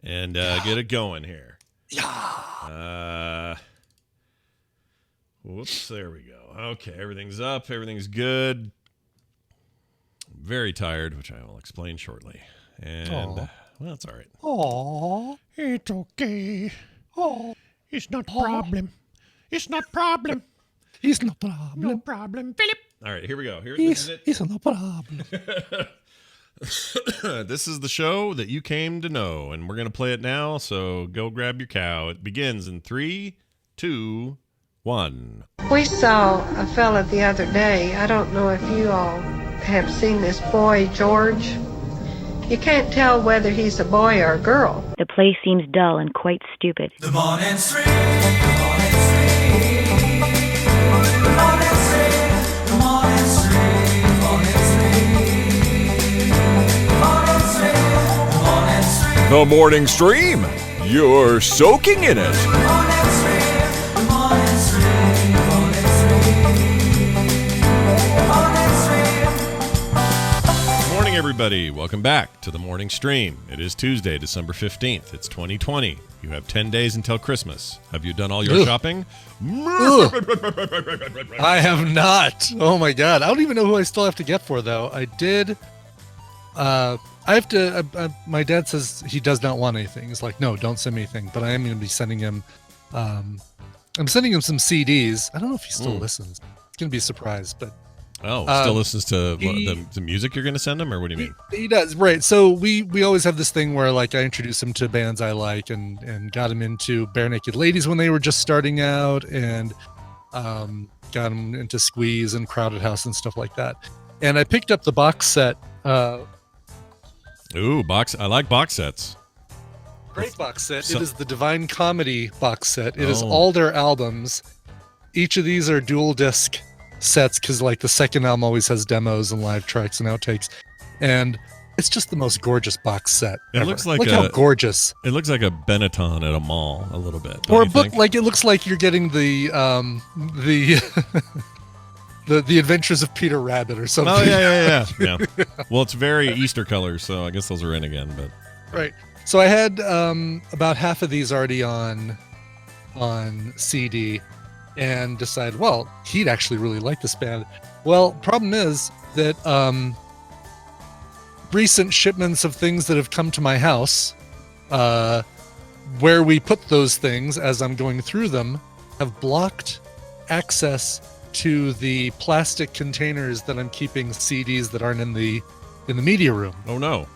and get it going here. Yeah. Whoops, there we go. Okay, everything's up. Everything's good. I'm very tired, which I will explain shortly. And, well, it's all right. Aww. It's okay. Oh. It's not problem. It's not problem. It's no problem. No problem, Philip. All right, here we go. It's no problem. This is the show that you came to know, and we're going to play it now, so go grab your cow. It begins in 3, 2, 1. We saw a fella the other day. I don't know if you all have seen this boy, George. You can't tell whether he's a boy or a girl. The place seems dull and quite stupid. The morning stream, the morning stream, the morning stream, the morning stream, the morning stream, the morning stream, the morning stream. The morning stream. You're soaking in it. The morning stream, the morning stream, the morning stream, the morning stream. Good morning, everybody. Welcome back to the morning stream. It is Tuesday, December 15th. It's 2020. You have 10 days until Christmas. Have you done all your shopping? I have not. Oh my god. I don't even know who I still have to get for though. I did. I have to. My dad says he does not want anything. He's like, no, don't send me anything. But I am going to be sending him. I'm sending him some CDs. I don't know if he still listens. It's going to be a surprise, but. Oh, still listens to the music you're going to send him, or what do you mean? He does, right. So we always have this thing where like I introduce him to bands I like and got him into Bare Naked Ladies when they were just starting out, and got him into Squeeze and Crowded House and stuff like that. And I picked up the box set. Box. I like box sets. Great box set. It is the Divine Comedy box set. It is all their albums. Each of these are dual disc sets because like the second album always has demos and live tracks and outtakes, and it's just the most gorgeous box set ever. Looks like how gorgeous it looks like a Benetton at a mall a little bit, or a book think? Like it looks like you're getting the the Adventures of Peter Rabbit or something. Oh yeah. Well, it's very Easter colors, so I guess those are in again. But right, so I had about half of these already on CD. And decide, well, he'd actually really like this band. Well, problem is that recent shipments of things that have come to my house, where we put those things as I'm going through them, have blocked access to the plastic containers that I'm keeping CDs that aren't in the media room. Oh no,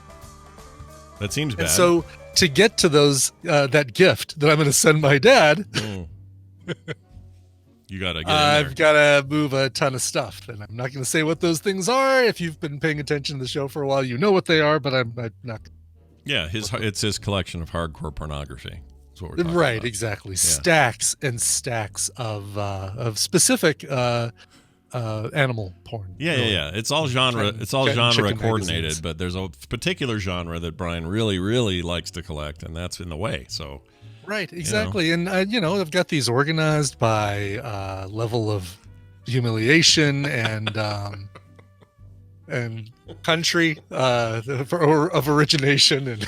that seems bad. And so to get to those that gift that I'm going to send my dad. You gotta get in there. I've got to move a ton of stuff, and I'm not going to say what those things are. If you've been paying attention to the show for a while, you know what they are, but I'm not. Yeah, it's his collection of hardcore pornography. That's what we're talking right, about. exactly. Yeah. Stacks and stacks of specific animal porn. Yeah. It's all genre. It's all genre coordinated, magazines. but there's a particular genre that Brian really, really likes to collect, and that's in the way. So. Right, exactly. And, I've got these organized by level of humiliation and country of origination. And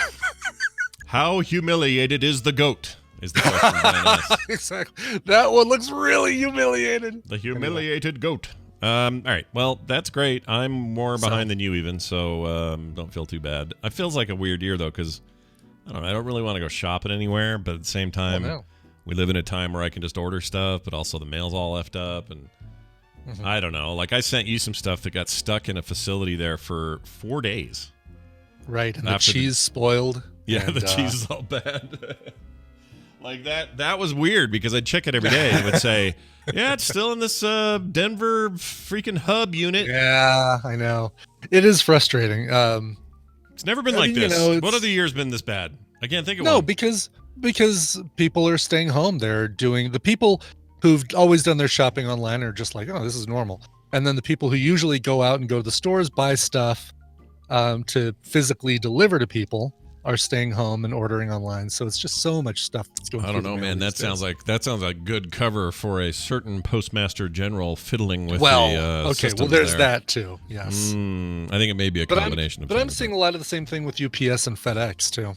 how humiliated is the goat? Is the question Brian asked. Exactly. That one looks really humiliated. The humiliated goat. All right. Well, that's great. I'm more behind than you even, so don't feel too bad. It feels like a weird year, though, because I don't really want to go shopping anywhere, but at the same time, we live in a time where I can just order stuff, but also the mail's all effed up, and I don't know. Like, I sent you some stuff that got stuck in a facility there for 4 days. Right, and the cheese spoiled. Yeah, and the cheese is all bad. Like, that was weird, because I'd check it every day, and it would say, yeah, it's still in this Denver freaking hub unit. Yeah, I know. It is frustrating. It's never been like this. What other year's been this bad? I can't think of one. No, because people are staying home. They're doing the people who've always done their shopping online are just like, oh, this is normal. And then the people who usually go out and go to the stores, buy stuff to physically deliver to people are staying home and ordering online. So it's just so much stuff that's going. I don't know, man. That sounds like good cover for a certain postmaster general fiddling with okay. Well, there's that too. Yes. I think it may be a combination of. But I'm seeing a lot of the same thing with UPS and FedEx too.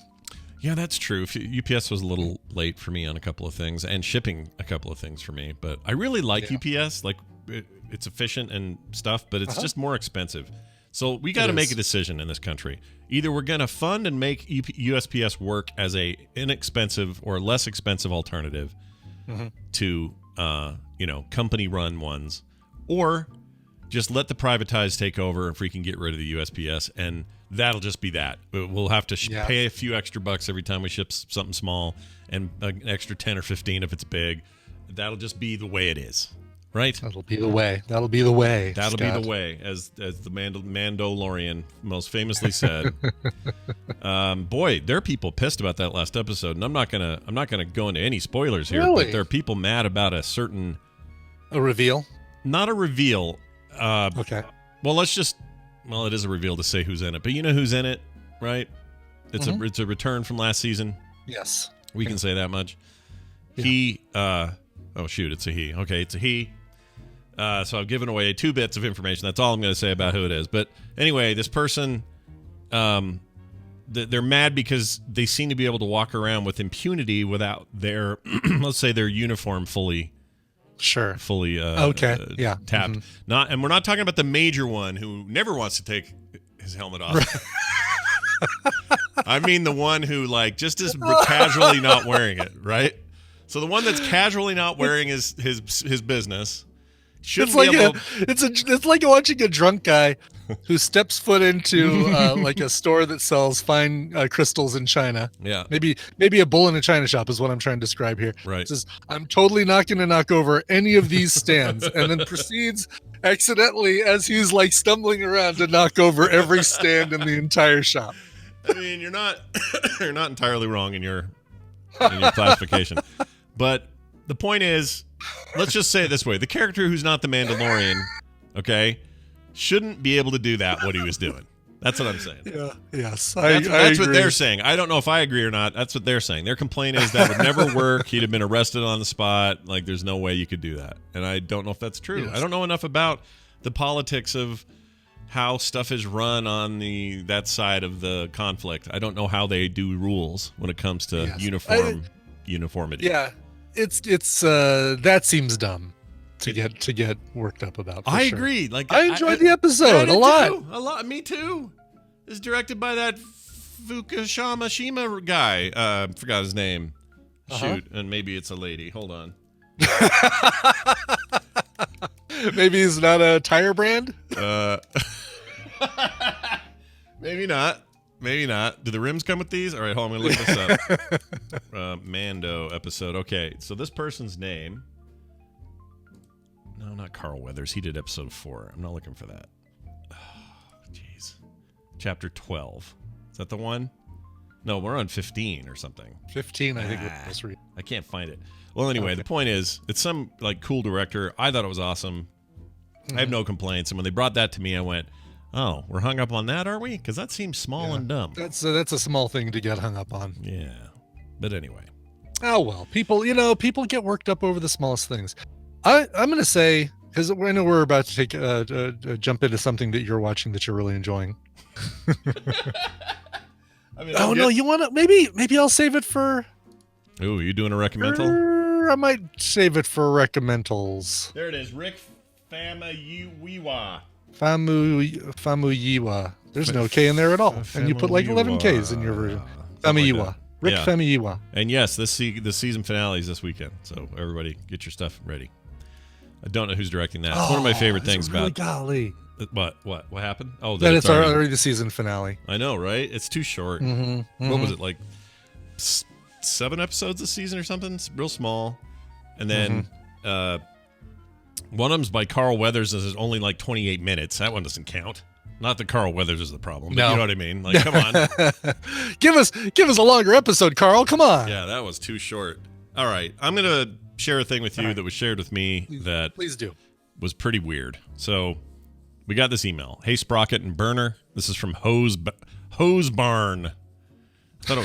Yeah, that's true. UPS was a little late for me on a couple of things and shipping a couple of things for me. But I really like UPS. Like, it's efficient and stuff, but it's just more expensive. So we got to make a decision in this country. Either we're going to fund and make USPS work as a inexpensive or less expensive alternative to, company-run ones, or just let the privatized take over if we can get rid of the USPS, and that'll just be that. We'll have to pay a few extra bucks every time we ship something small, and an extra 10 or 15 if it's big. That'll just be the way it is. Right? That'll be the way. That'll be the way. That'll be the way, as the Mandalorian most famously said. Boy, there are people pissed about that last episode, and I'm not gonna go into any spoilers here. Really? But there are people mad about a reveal. Not a reveal. Okay. Well, it is a reveal to say who's in it, but you know who's in it, right? It's a return from last season. Yes. We can say that much. Yeah. He. Oh shoot, it's a he. Okay, it's a he. So I've given away 2 bits of information. That's all I'm going to say about who it is. But anyway, this person, they're mad because they seem to be able to walk around with impunity without their, let's say, their uniform fully tapped. And we're not talking about the major one who never wants to take his helmet off. I mean the one who just is casually not wearing it, right? So the one that's casually not wearing his business. It's like watching a drunk guy who steps foot into a store that sells fine crystals in China. Yeah, maybe a bull in a china shop is what I'm trying to describe here. Right. Says, I'm totally not going to knock over any of these stands, and then proceeds accidentally as he's stumbling around to knock over every stand in the entire shop. I mean, you're not entirely wrong in your classification, but the point is, let's just say it this way: the character who's not the Mandalorian, okay, shouldn't be able to do what he was doing. That's what I'm saying. Yeah. Yes. That's what they're saying. I don't know if I agree or not. That's what they're saying. Their complaint is that would never work. He'd have been arrested on the spot. There's no way you could do that. And I don't know if that's true. Yes. I don't know enough about the politics of how stuff is run on that side of the conflict. I don't know how they do rules when it comes to uniformity. Yeah. It's that seems dumb to get worked up about. I agree. I enjoyed the episode a lot. Me too. It's directed by that Fukushima Shima guy. Forgot his name. Shoot, and maybe it's a lady. Hold on. Maybe he's not a tire brand. Maybe not. Maybe not. Do the rims come with these? All right, hold on. I'm going to look this up. Mando episode. Okay, so this person's name. No, not Carl Weathers. He did episode 4. I'm not looking for that. Oh, jeez. Chapter 12. Is that the one? No, we're on 15 or something. 15, I think it was. I can't find it. Well, anyway, The point is, it's some cool director. I thought it was awesome. I have no complaints. And when they brought that to me, I went, oh, we're hung up on that, are we? Because that seems small and dumb. That's a small thing to get hung up on. Yeah. But anyway. Oh, well. People get worked up over the smallest things. I'm going to say, because I know we're about to take jump into something that you're watching that you're really enjoying. No, you want to, maybe I'll save it for. Ooh, you doing a recommendal? I might save it for recommendals. There it is. Rick Famuyiwa. Famuyiwa. There's no K in there at all. And you put 11 Ks in your version. Famuyiwa. Rick Famuyiwa. And yes, the season finale is this weekend. So everybody get your stuff ready. I don't know who's directing that. It's one of my favorite things about. Golly. What happened? Oh, that it's already the season finale. I know, right? It's too short. What was it, 7 episodes this season or something? It's real small. And then one of them's by Carl Weathers and is only 28 minutes. That one doesn't count. Not that Carl Weathers is the problem, but you know what I mean. Come on. give us a longer episode, Carl. Come on. Yeah, that was too short. All right. I'm going to share a thing with you that was shared with me that please do. Was pretty weird. So we got this email. Hey, Sprocket and Burner. This is from Hose Barn. I thought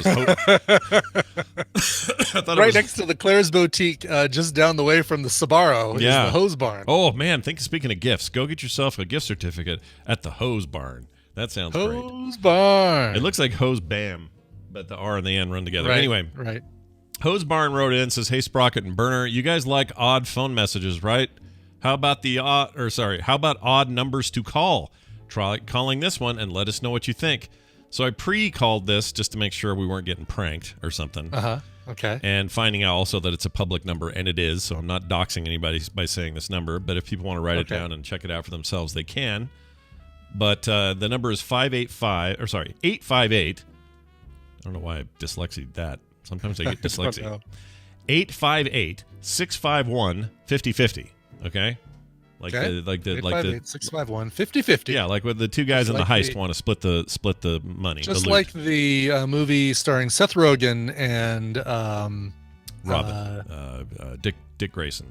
it was next to the Claire's Boutique, just down the way from the Sbarro is the Hose Barn. Oh, man. Speaking of gifts, go get yourself a gift certificate at the Hose Barn. That sounds great. Hose Barn. It looks like Hose Bam. but the R and the N run together. Right, Anyway, right. Hose Barn wrote in, says, "Hey Sprocket and Burner, you guys like odd phone messages, right? How about odd numbers to call? Try calling this one and let us know what you think." So I pre-called this just to make sure we weren't getting pranked or something. Okay. And finding out also that it's a public number, and it is, so I'm not doxing anybody by saying this number, but if people want to write it down and check it out for themselves, they can. But the number is 858. I don't know why I dyslexied that. Sometimes I get dyslexia. 858-651-5050. Okay? Like the 651-5050. Yeah, like with the two guys in the heist want to split the money. Just the like the movie starring Seth Rogen and Robin, Dick Grayson,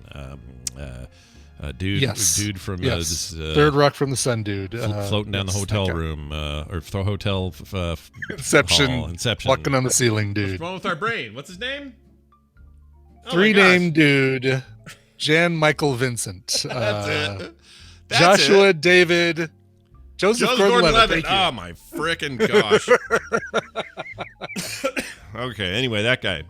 dude from Third Rock from the Sun dude, floating down the hotel room or hotel Inception, hall. Inception, walking on the ceiling, dude. What's wrong with our brain? What's his name? Three-name dude, Jan Michael Vincent. That's it. That's Joshua it. David. Joseph Gordon-Levitt. Oh my freaking gosh. Okay, anyway, that guy.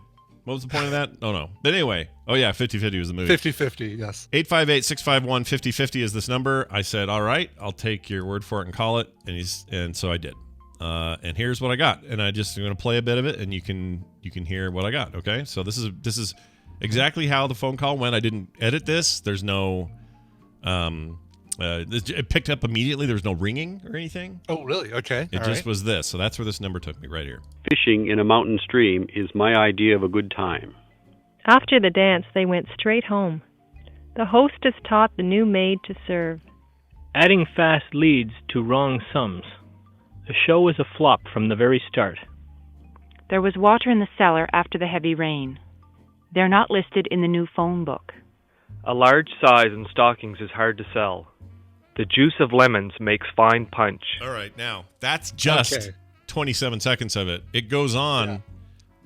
What was the point of that? Oh, no. But anyway. Oh, yeah, 50-50 was the movie. 50-50, yes. 858-651-5050 is this number. I said, all right, I'll take your word for it and call it. And so I did. And here's what I got. And I'm going to play a bit of it, and you can hear what I got, okay? So this is exactly how the phone call went. I didn't edit this. There's no... it picked up immediately. There's no ringing or anything. Oh, really? Okay. It just was this. So that's where this number took me, right here. Fishing in a mountain stream is my idea of a good time. After the dance, they went straight home. The hostess taught the new maid to serve. Adding fast leads to wrong sums. The show was a flop from the very start. There was water in the cellar after the heavy rain. They're not listed in the new phone book. A large size in stockings is hard to sell. The juice of lemons makes fine punch. All right, now, that's just 27 seconds of it. It goes on,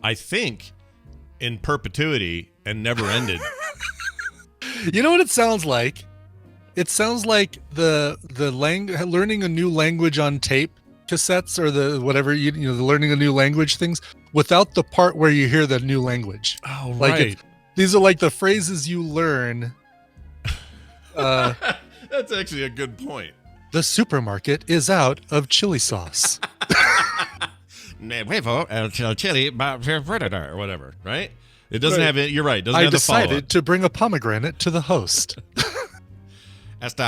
I think, in perpetuity and never ended. You know what it sounds like? It sounds like the learning a new language on tape cassettes or the whatever, the learning a new language things without the part where you hear the new language. Oh, like right. These are like the phrases you learn. That's actually a good point. The supermarket is out of chili sauce. Nuevo el chili predator or whatever, right? It doesn't have it. You're right. It doesn't I have the follow-up. decided to bring a pomegranate to the host. Like,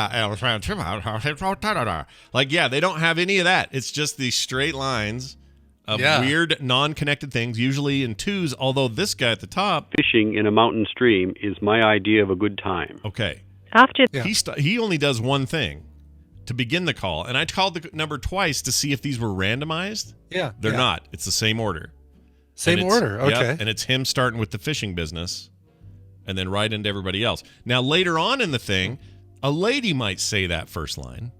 yeah, they don't have any of that. It's just these straight lines of weird, non-connected things, usually in twos, although this guy at the top... Fishing in a mountain stream is my idea of a good time. Okay. After he only does one thing to begin the call, and I called the number twice to see if these were randomized. Yeah. They're not. It's the same order. Same order, okay. Yep, and it's him starting with the fishing business and then right into everybody else. Now, later on in the thing, a lady might say that first line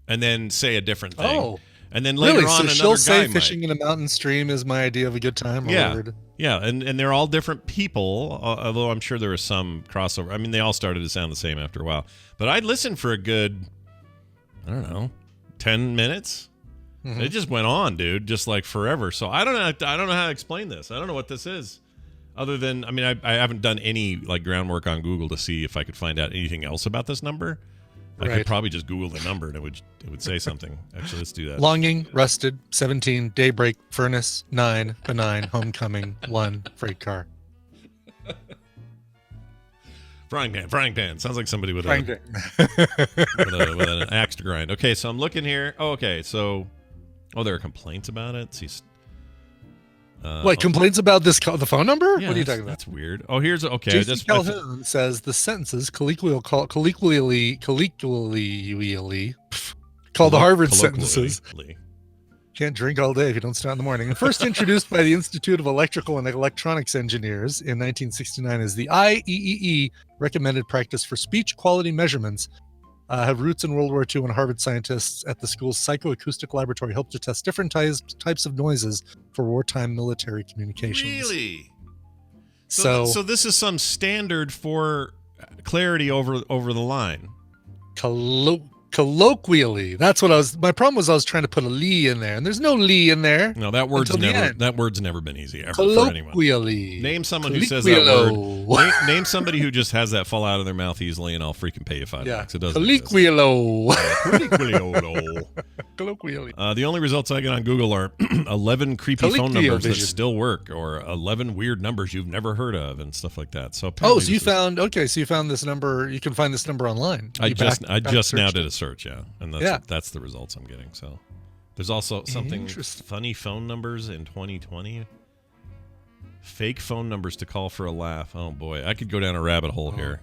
and then say a different thing. Oh. And then later on, another she'll guy say might. Fishing in a mountain stream is my idea of a good time. Yeah, and they're all different people, although I'm sure there was some crossover. I mean, they all started to sound the same after a while. But I'd listen for a good, 10 minutes. Mm-hmm. It just went on, dude, just like forever. So I don't know how to explain this. I don't know what this is. Other than, I mean, I haven't done any like groundwork on Google to see if I could find out anything else about this number. I could probably just Google the number and it would say something. Actually, let's do that. Longing, rusted, 17, daybreak, furnace, 9, benign, homecoming, 1, freight car. Frying pan. Sounds like somebody with Frying pan. with an axe to grind. Okay, so I'm looking here. Oh, okay, so there are complaints about it. What, complaints about the phone number? Yeah, what are you talking about? That's weird. Oh, here's okay. Jason Calhoun says the sentences colloquially called the Harvard sentences. Can't drink all day if you don't start in the morning. First introduced by the Institute of Electrical and Electronics Engineers in 1969 as the IEEE recommended practice for speech quality measurements. Have roots in World War II when Harvard scientists at the school's psychoacoustic laboratory helped to test different types of noises for wartime military communications. Really? So this is some standard for clarity over the line. Colloquially. That's what my problem was I was trying to put a Lee in there, and there's no Lee in there. No, that word's never been easy ever for anyone. Colloquially. Name someone who says that word. Name somebody who just has that fall out of their mouth easily, and I'll freaking pay you $5. It doesn't Colloquialo. Colloquially. The only results I get on Google are 11 creepy phone numbers that still work, or 11 weird numbers you've never heard of, and stuff like that. So so you found this number. You can find this number online. I just now did a search, and that's the results I'm getting. So there's also something funny phone numbers in 2020. Fake phone numbers to call for a laugh. Oh boy, I could go down a rabbit hole here.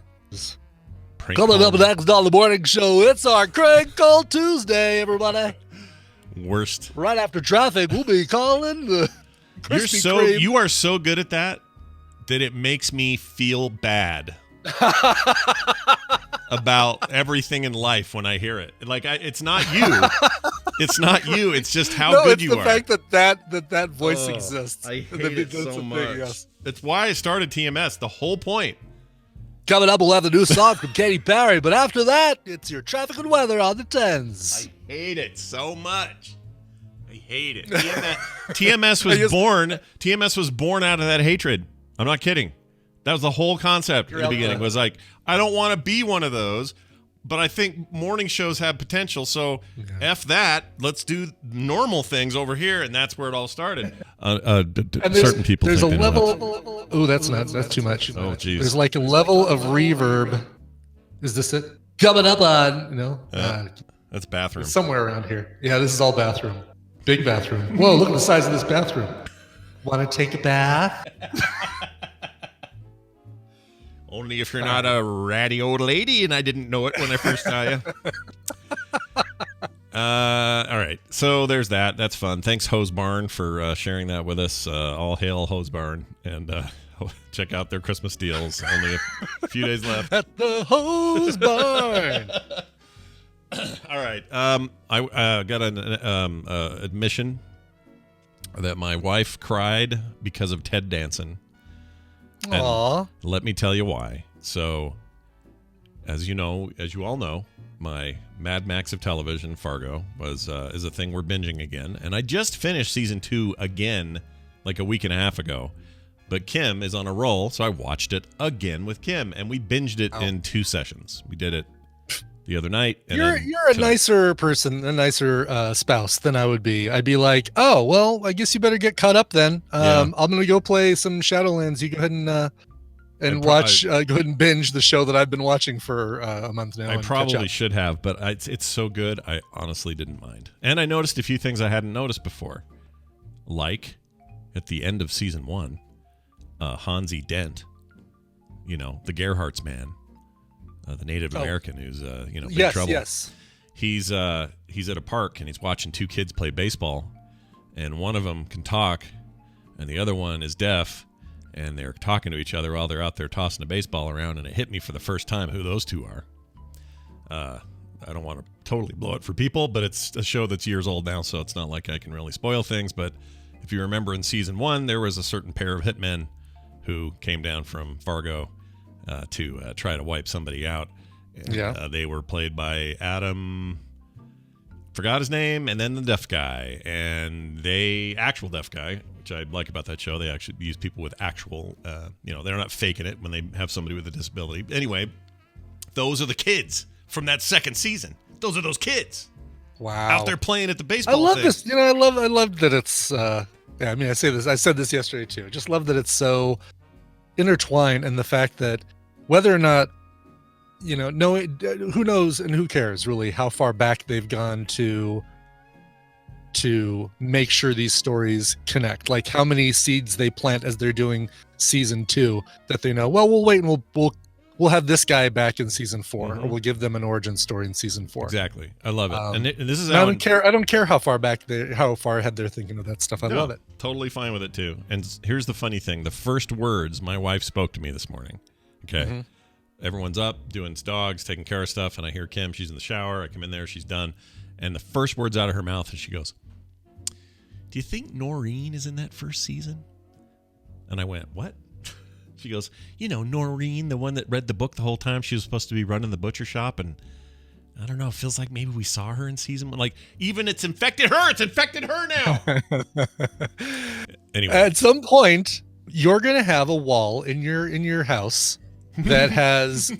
Coming up next on the morning show, it's our Crank Call Tuesday, everybody. Worst. Right after traffic, we'll be calling the Krispy Kreme. You are so good at that it makes me feel bad about everything in life when I hear it. Like it's not you. It's not you. It's just how good you are. No, it's the fact that voice exists. I hate it so much. Yes. It's why I started TMS. The whole point. Coming up, we'll have the new song from Katy Perry, but after that, it's your traffic and weather on the 10s. I hate it so much. I hate it. TMS was born out of that hatred. I'm not kidding. That was the whole concept in the beginning. Was like, I don't want to be one of those, but I think morning shows have potential. So F that. Let's do normal things over here, and that's where it all started. Certain people. There's a level. Oh, that's too much. Oh, geez. There's like a level of reverb. Is this it? Coming up on that's bathroom. Somewhere around here. Yeah, this is all bathroom. Big bathroom. Whoa, look at the size of this bathroom. Want to take a bath? Only if you're not a ratty old lady, and I didn't know it when I first saw you. All right, so there's that. That's fun. Thanks, Hose Barn, for sharing that with us. All hail Hose Barn, and check out their Christmas deals. Only a few days left. At the Hose Barn. All right, I got an admission that my wife cried because of Ted Danson. Aww. Let me tell you why. So, as you all know, my Mad Max of television, Fargo, is a thing we're binging again. And I just finished season 2 again, like a week and a half ago. But Kim is on a roll, so I watched it again with Kim, and we binged it in 2 sessions. We did it the other night. And you're a nicer person, a nicer spouse than I would be. I'd be like, oh, well, I guess you better get caught up then. I'm going to go play some Shadowlands. You go ahead and watch, go ahead and binge the show that I've been watching for a month now. I probably should have, but it's so good, I honestly didn't mind. And I noticed a few things I hadn't noticed before. Like, at the end of season 1, Hansi Dent, the Gerhardt's man, the Native American who's big trouble. Yes. He's at a park and he's watching 2 kids play baseball, and one of them can talk, and the other one is deaf, and they're talking to each other while they're out there tossing a baseball around. And it hit me for the first time who those 2 are. I don't want to totally blow it for people, but it's a show that's years old now, so it's not like I can really spoil things. But if you remember in season 1, there was a certain pair of hitmen who came down from Fargo to try to wipe somebody out. And, they were played by Adam, forgot his name, and then the deaf guy. And actual deaf guy, which I like about that show, they actually use people with actual, they're not faking it when they have somebody with a disability. Anyway, those are the kids from that second season. Those are those kids. Wow. Out there playing at the baseball I love thing. this. I love that it's, I said this yesterday too. I just love that it's so intertwined, and the fact that whether or not, who knows and who cares really how far back they've gone to make sure these stories connect, like how many seeds they plant as they're doing season 2, that they know, well, we'll wait and we'll have this guy back in season 4, or we'll give them an origin story in season 4. Exactly. I love it. And this is I don't care how far ahead they're thinking of that stuff. I love it. Totally fine with it too. And here's the funny thing. The first words my wife spoke to me this morning. Okay. Everyone's up doing dogs, taking care of stuff, and I hear Kim. She's in the shower. I come in there. She's done. And the first words out of her mouth, and she goes, "Do you think Noreen is in that first season?" And I went, "What?" She goes, Noreen, the one that read the book the whole time. She was supposed to be running the butcher shop, and I don't know. It feels like maybe we saw her in season 1. Like, even it's infected her. It's infected her now. Anyway. At some point, you're going to have a wall in your house that has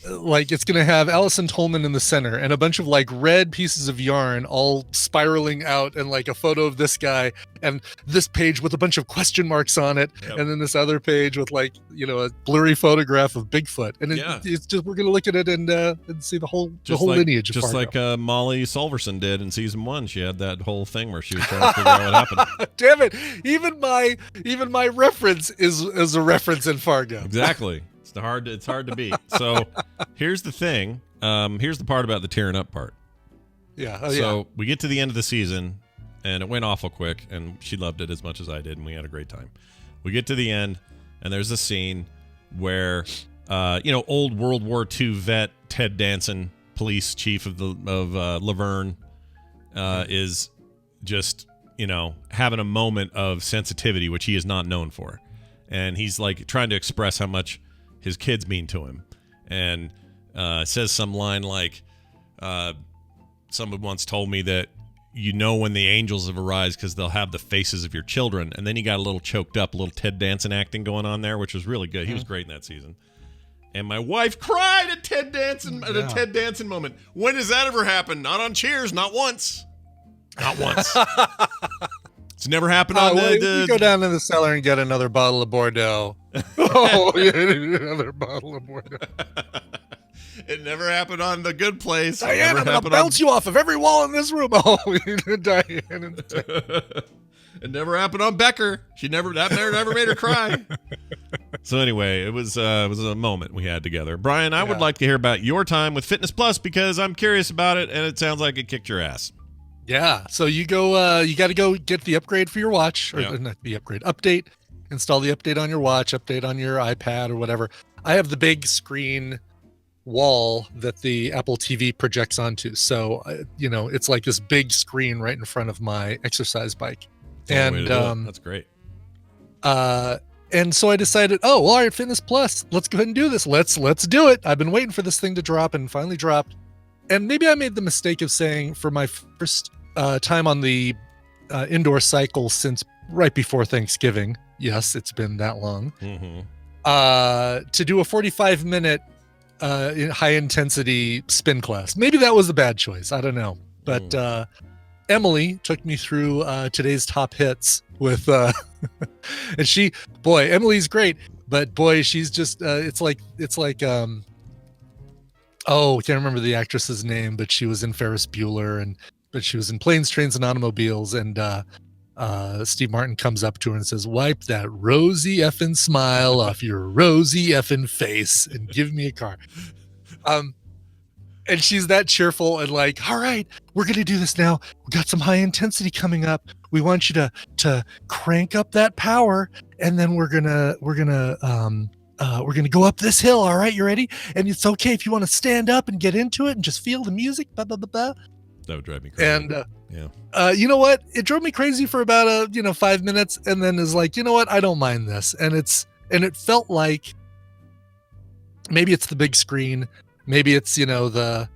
like it's going to have Allison Tolman in the center and a bunch of like red pieces of yarn all spiraling out, and like a photo of this guy and this page with a bunch of question marks on it. Yep. And then this other page with like, a blurry photograph of Bigfoot. And it's just, we're going to look at it and see the whole lineage of just Fargo. like Molly Solverson did in season 1. She had that whole thing where she was trying to figure out what happened. Damn it. Even my reference is a reference in Fargo. Exactly. It's hard to beat. So here's the thing. Here's the part about the tearing up part. Yeah. So we get to the end of the season, and it went awful quick, and she loved it as much as I did, and we had a great time. We get to the end, and there's a scene where, old World War II vet Ted Danson, police chief of Laverne, is just, having a moment of sensitivity, which he is not known for. And he's like trying to express how much his kids mean to him, and says some line like, someone once told me that when the angels have arise because they'll have the faces of your children. And then he got a little choked up, a little Ted Danson acting going on there, which was really good. He was great in that season. And my wife cried at Ted Danson at a Ted Danson moment. When does that ever happen? Not on Cheers, not once. Not once. It's never happened on you go down in the cellar and get another bottle of Bordeaux. Another bottle of Bordeaux. It never happened on The Good Place. Diane, I'm going to bounce you off of every wall in this room. Oh, Diane. It never happened on Becker. That never made her cry. So anyway, it was a moment we had together. Brian, I would like to hear about your time with Fitness Plus because I'm curious about it, and it sounds like it kicked your ass. Yeah. So you go. You got to go get the upgrade for your watch, or not the upgrade, update. Install the update on your watch, update on your iPad or whatever. I have the big screen wall that the Apple TV projects onto. So, it's like this big screen right in front of my exercise bike. That's great. And so I decided, all right, Fitness Plus, let's go ahead and do this. Let's do it. I've been waiting for this thing to drop, and finally dropped. And maybe I made the mistake of saying for my first time on the indoor cycle since right before Thanksgiving. Yes, it's been that long. Mm-hmm. To do a 45-minute high intensity spin class. Maybe that was a bad choice. I don't know. But Emily took me through today's top hits with and Emily's great, but boy, she's just it's like can't remember the actress's name, but she was in Ferris Bueller, but she was in Planes, Trains, and Automobiles, and Steve Martin comes up to her and says, "Wipe that rosy effing smile off your rosy effing face and give me a car." And she's that cheerful and like, "All right, we're going to do this now. We got some high intensity coming up. We want you to crank up that power, and then we're going to go up this hill. All right, you ready? And it's okay if you want to stand up and get into it and just feel the music, blah, blah, blah, blah." That would drive me crazy. And you know what? It drove me crazy for about 5 minutes, and then is like, you know what? I don't mind this. And it felt like maybe it's the big screen, maybe it's the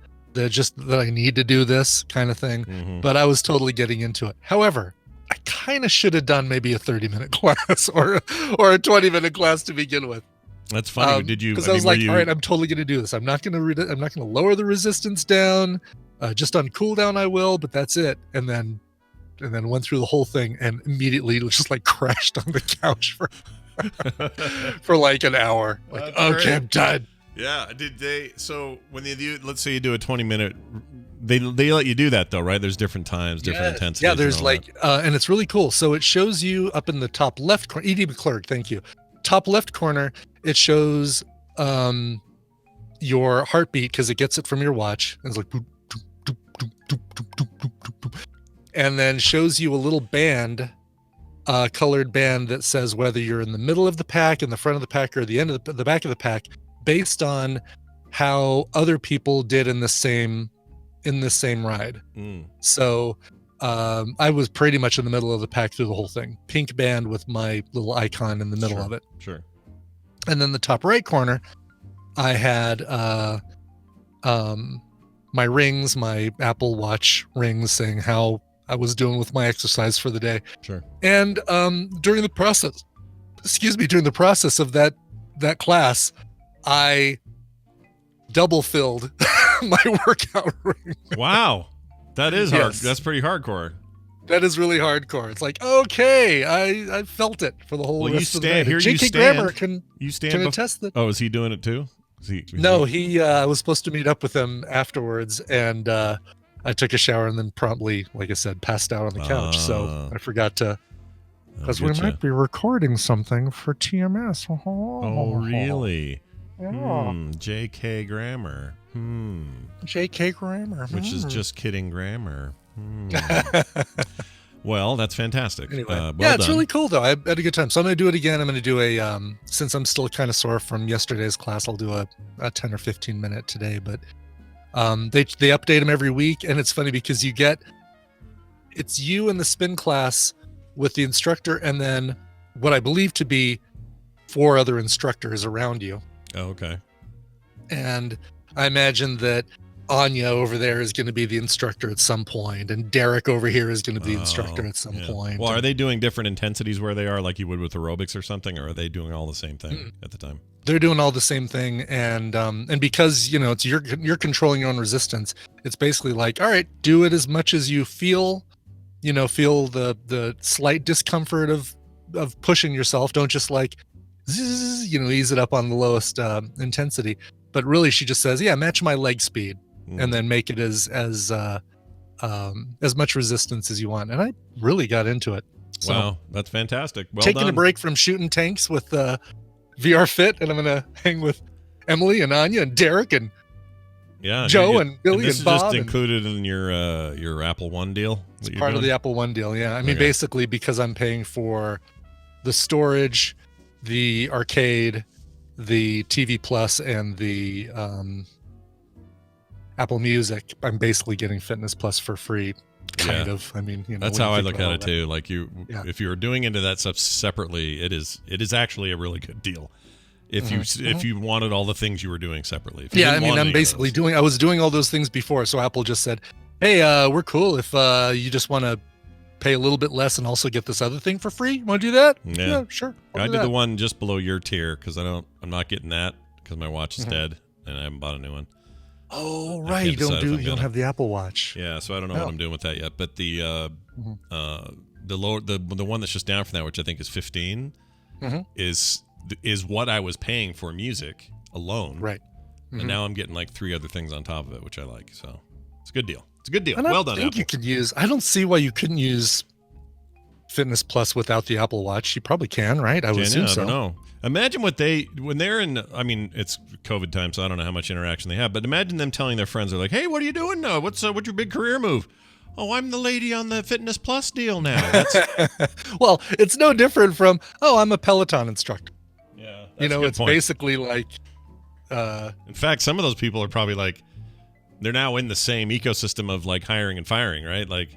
just that I need to do this kind of thing. Mm-hmm. But I was totally getting into it. However, I kind of should have done maybe a 30-minute class or a 20-minute class to begin with. That's funny. Did you? Because I was like, all right, I'm totally going to do this. I'm not going to lower the resistance down. Just on cooldown, I will, but that's it. And then went through the whole thing and immediately just like crashed on the couch for like an hour. Like, okay, I'm done. Yeah. Did they? So when they do, let's say you do a 20-minute, they let you do that though, right? There's different times, different intensities. Yeah, there's and it's really cool. So it shows you up in the top left corner. ED McClurg, thank you. Top left corner, it shows your heartbeat because it gets it from your watch. And it's like boop, doop, doop, doop, doop, doop, doop, doop, doop, doop. And then shows you a little band, colored band that says whether you're in the middle of the pack, in the front of the pack, or the end of the back of the pack, based on how other people did in the same ride. So I was pretty much in the middle of the pack through the whole thing. Pink band with my little icon in the middle of it. Sure. And then the top right corner, I had my rings, my Apple Watch rings, saying how I was doing with my exercise for the day. Sure. And during the process of that class, I double filled my workout ring. Wow. That is hard. Yes. That's pretty hardcore. That is really hardcore. It's like, okay, I felt it for the whole rest of the night. J.K. Grammer can attest that. Oh, is he doing it too? No, he was supposed to meet up with him afterwards, and I took a shower and then promptly, like I said, passed out on the couch. So I forgot to, because we might be recording something for TMS. Oh, really? Yeah. J.K. Grammar. J.K. Grammar. Which is just kidding grammar. Well, that's fantastic. Anyway, well it's done. really cool though. I had a good time. So I'm going to do it again. I'm going to do a, since I'm still kind of sore from yesterday's class, I'll do a 10 or 15 minute today, but they update them every week. And it's funny because it's you in the spin class with the instructor, and then what I believe to be 4 other instructors around you. Oh, okay. And I imagine that Anya over there is going to be the instructor at some point, and Derek over here is going to be the instructor at some point. Well, are they doing different intensities where they are, like you would with aerobics or something, or are they doing all the same thing at the time? They're doing all the same thing, and because it's you're controlling your own resistance. It's basically like, all right, do it as much as you feel the slight discomfort of pushing yourself. Don't just like ease it up on the lowest intensity. But really, she just says, yeah, match my leg speed, and then make it as much resistance as you want. And I really got into it. So, wow, that's fantastic. Well taking done. a break from shooting tanks with VR Fit, and I'm gonna hang with Emily and Anya and Derek and Joe and Billy this and Bob. Is just included in your Apple One deal. It's part of the Apple One deal. Yeah, I mean, basically because I'm paying for the storage, the arcade, the TV Plus, and the Apple Music, I'm basically getting Fitness Plus for free. Kind of. I mean, that's how I look at it too. Like if you're doing into that stuff separately, it is actually a really good deal. If you wanted all the things you were doing separately. Yeah, I mean, I'm basically I was doing all those things before. So Apple just said, hey, we're cool if you just want to pay a little bit less and also get this other thing for free. You want to do that? Yeah, sure. I did the one just below your tier because I'm not getting that because my watch is dead and I haven't bought a new one. Oh, right. You don't have the Apple Watch. Yeah, so I don't know what I'm doing with that yet. But the one that's just down from that, which I think is 15, is what I was paying for music alone. Right. And now I'm getting like 3 other things on top of it, which I like. So it's a good deal. It's a good deal. And Well done, Apple. I don't see why you couldn't use Fitness Plus without the Apple Watch. You probably can, right? I would assume so. I don't know. Imagine when they're in, I mean, it's COVID time, so I don't know how much interaction they have, but imagine them telling their friends, they're like, hey, what are you doing now? What's your big career move? Oh, I'm the lady on the Fitness Plus deal now. Well, it's no different from, I'm a Peloton instructor. Yeah. It's basically like. In fact, some of those people are probably like, they're now in the same ecosystem of like hiring and firing, right? Like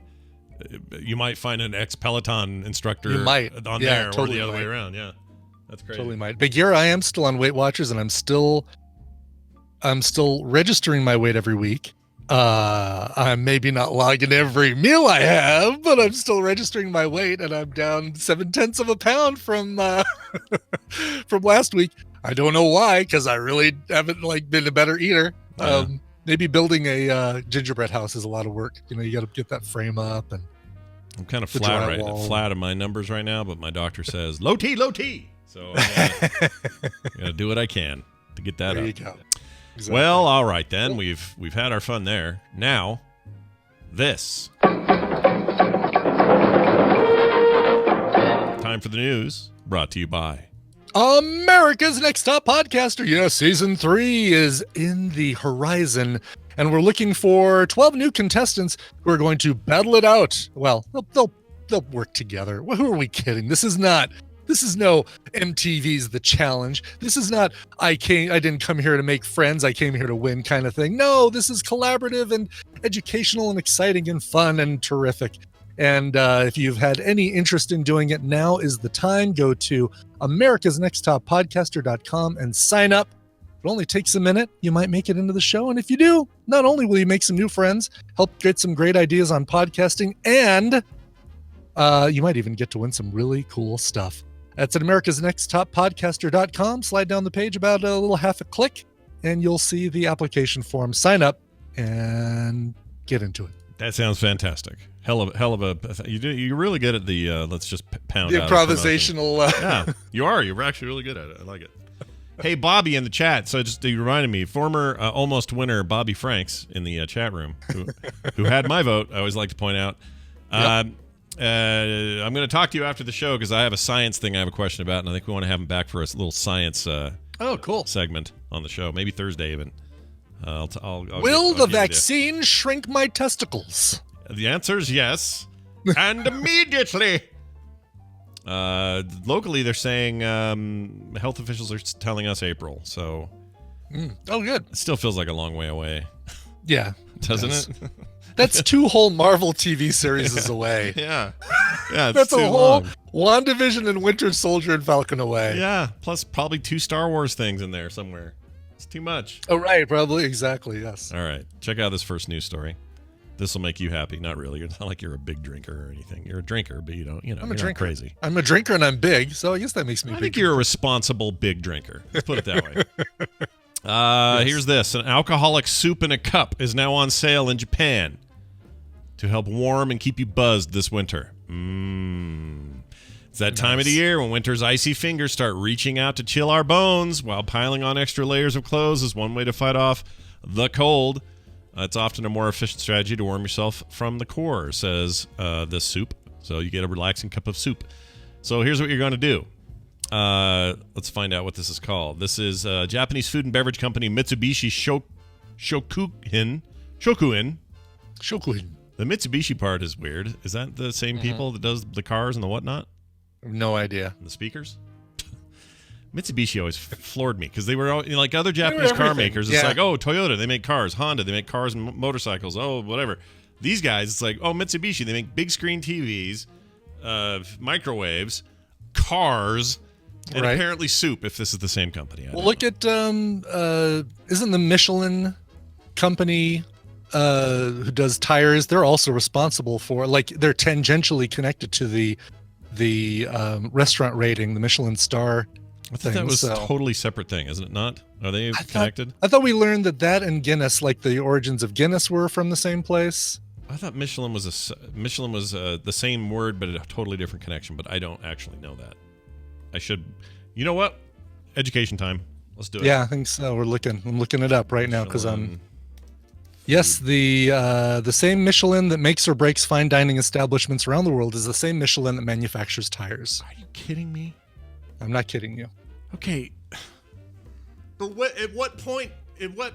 you might find an ex-Peloton instructor on there or the other way around. Yeah. That's crazy. Totally might. But here I am still on Weight Watchers, and I'm still registering my weight every week. I'm maybe not logging every meal I have, but I'm still registering my weight, and I'm down 0.7 of a pound from from last week. I don't know why, because I really haven't been a better eater. Maybe building a gingerbread house is a lot of work. You got to get that frame up, and I'm kind of flat on my numbers right now, but my doctor says low T. So I gotta do what I can to get that there up. You go. Exactly. Well, all right then. We've had our fun there. Now, this time for the news, brought to you by America's Next Top Podcaster. Yeah, season 3 is in the horizon, and we're looking for 12 new contestants who are going to battle it out. Well, they'll work together. Well, who are we kidding? This is no MTV's The Challenge. This is not I didn't come here to make friends, I came here to win kind of thing. No, this is collaborative and educational and exciting and fun and terrific. And if you've had any interest in doing it, now is the time. Go to americasnexttop podcaster.com and sign up It only takes a minute. You might make it into the show. And if you do, not only will you make some new friends, help get some great ideas on podcasting, and you might even get to win some really cool stuff. That's at americasnexttop.podcaster.com. Slide down the page about a little half a click, and you'll see the application form. Sign up and get into it. That sounds fantastic. Hell of a you're really good at the let's just pound The out improvisational. Yeah, you are. You're actually really good at it. I like it. Hey, Bobby in the chat. So you reminded me, former almost winner Bobby Franks in the chat room, who had my vote. I always like to point out. Yep. I'm going to talk to you after the show because I have a science thing I have a question about, and I think we want to have him back for a little science cool segment on the show. Maybe Thursday even. Will the vaccine shrink my testicles? The answer is yes. And immediately. Locally, they're saying health officials are telling us April. So, oh, good. It still feels like a long way away. Yeah, doesn't it? That's 2 whole Marvel TV series away. Yeah, yeah. That's a whole WandaVision and Winter Soldier and Falcon away. Yeah, plus probably 2 Star Wars things in there somewhere. It's too much. Oh, right, probably exactly. Yes. All right, check out this first news story. This will make you happy. Not really. It's not like you're a big drinker or anything. You're a drinker, but you know, I'm a drinker. Not crazy. I'm a drinker and I'm big, so I guess that makes me. I think you're a responsible big drinker. Let's put it that way. Yes. Here's this: an alcoholic soup in a cup is now on sale in Japan to help warm and keep you buzzed this winter. It's that time of the year when winter's icy fingers start reaching out to chill our bones, while piling on extra layers of clothes is one way to fight off the cold. It's often a more efficient strategy to warm yourself from the core, says this soup. So you get a relaxing cup of soup. So here's what you're going to do. Let's find out what this is called. This is Japanese food and beverage company Mitsubishi Shokuhin. The Mitsubishi part is weird. Is that the same people that does the cars and the whatnot? No idea. And the speakers? Mitsubishi always floored me because they were like other Japanese car makers. It's like, oh, Toyota, they make cars. Honda, they make cars and motorcycles. Oh, whatever. These guys, it's like, oh, Mitsubishi, they make big screen TVs, microwaves, cars, and apparently soup, if this is the same company. Well, look at, isn't the Michelin company who does tires, they're also responsible for, like, they're tangentially connected to the restaurant rating, the Michelin star. I thought that was a totally separate thing, isn't it not? Are they connected? I thought we learned that and Guinness, like the origins of Guinness, were from the same place. I thought Michelin was the same word, but a totally different connection. But I don't actually know that. I should. You know what? Education time. Let's do it. Yeah, I think so. I'm looking it up right now because I'm. Yes, the same Michelin that makes or breaks fine dining establishments around the world is the same Michelin that manufactures tires. Are you kidding me? I'm not kidding you. Okay. But at what point? Right.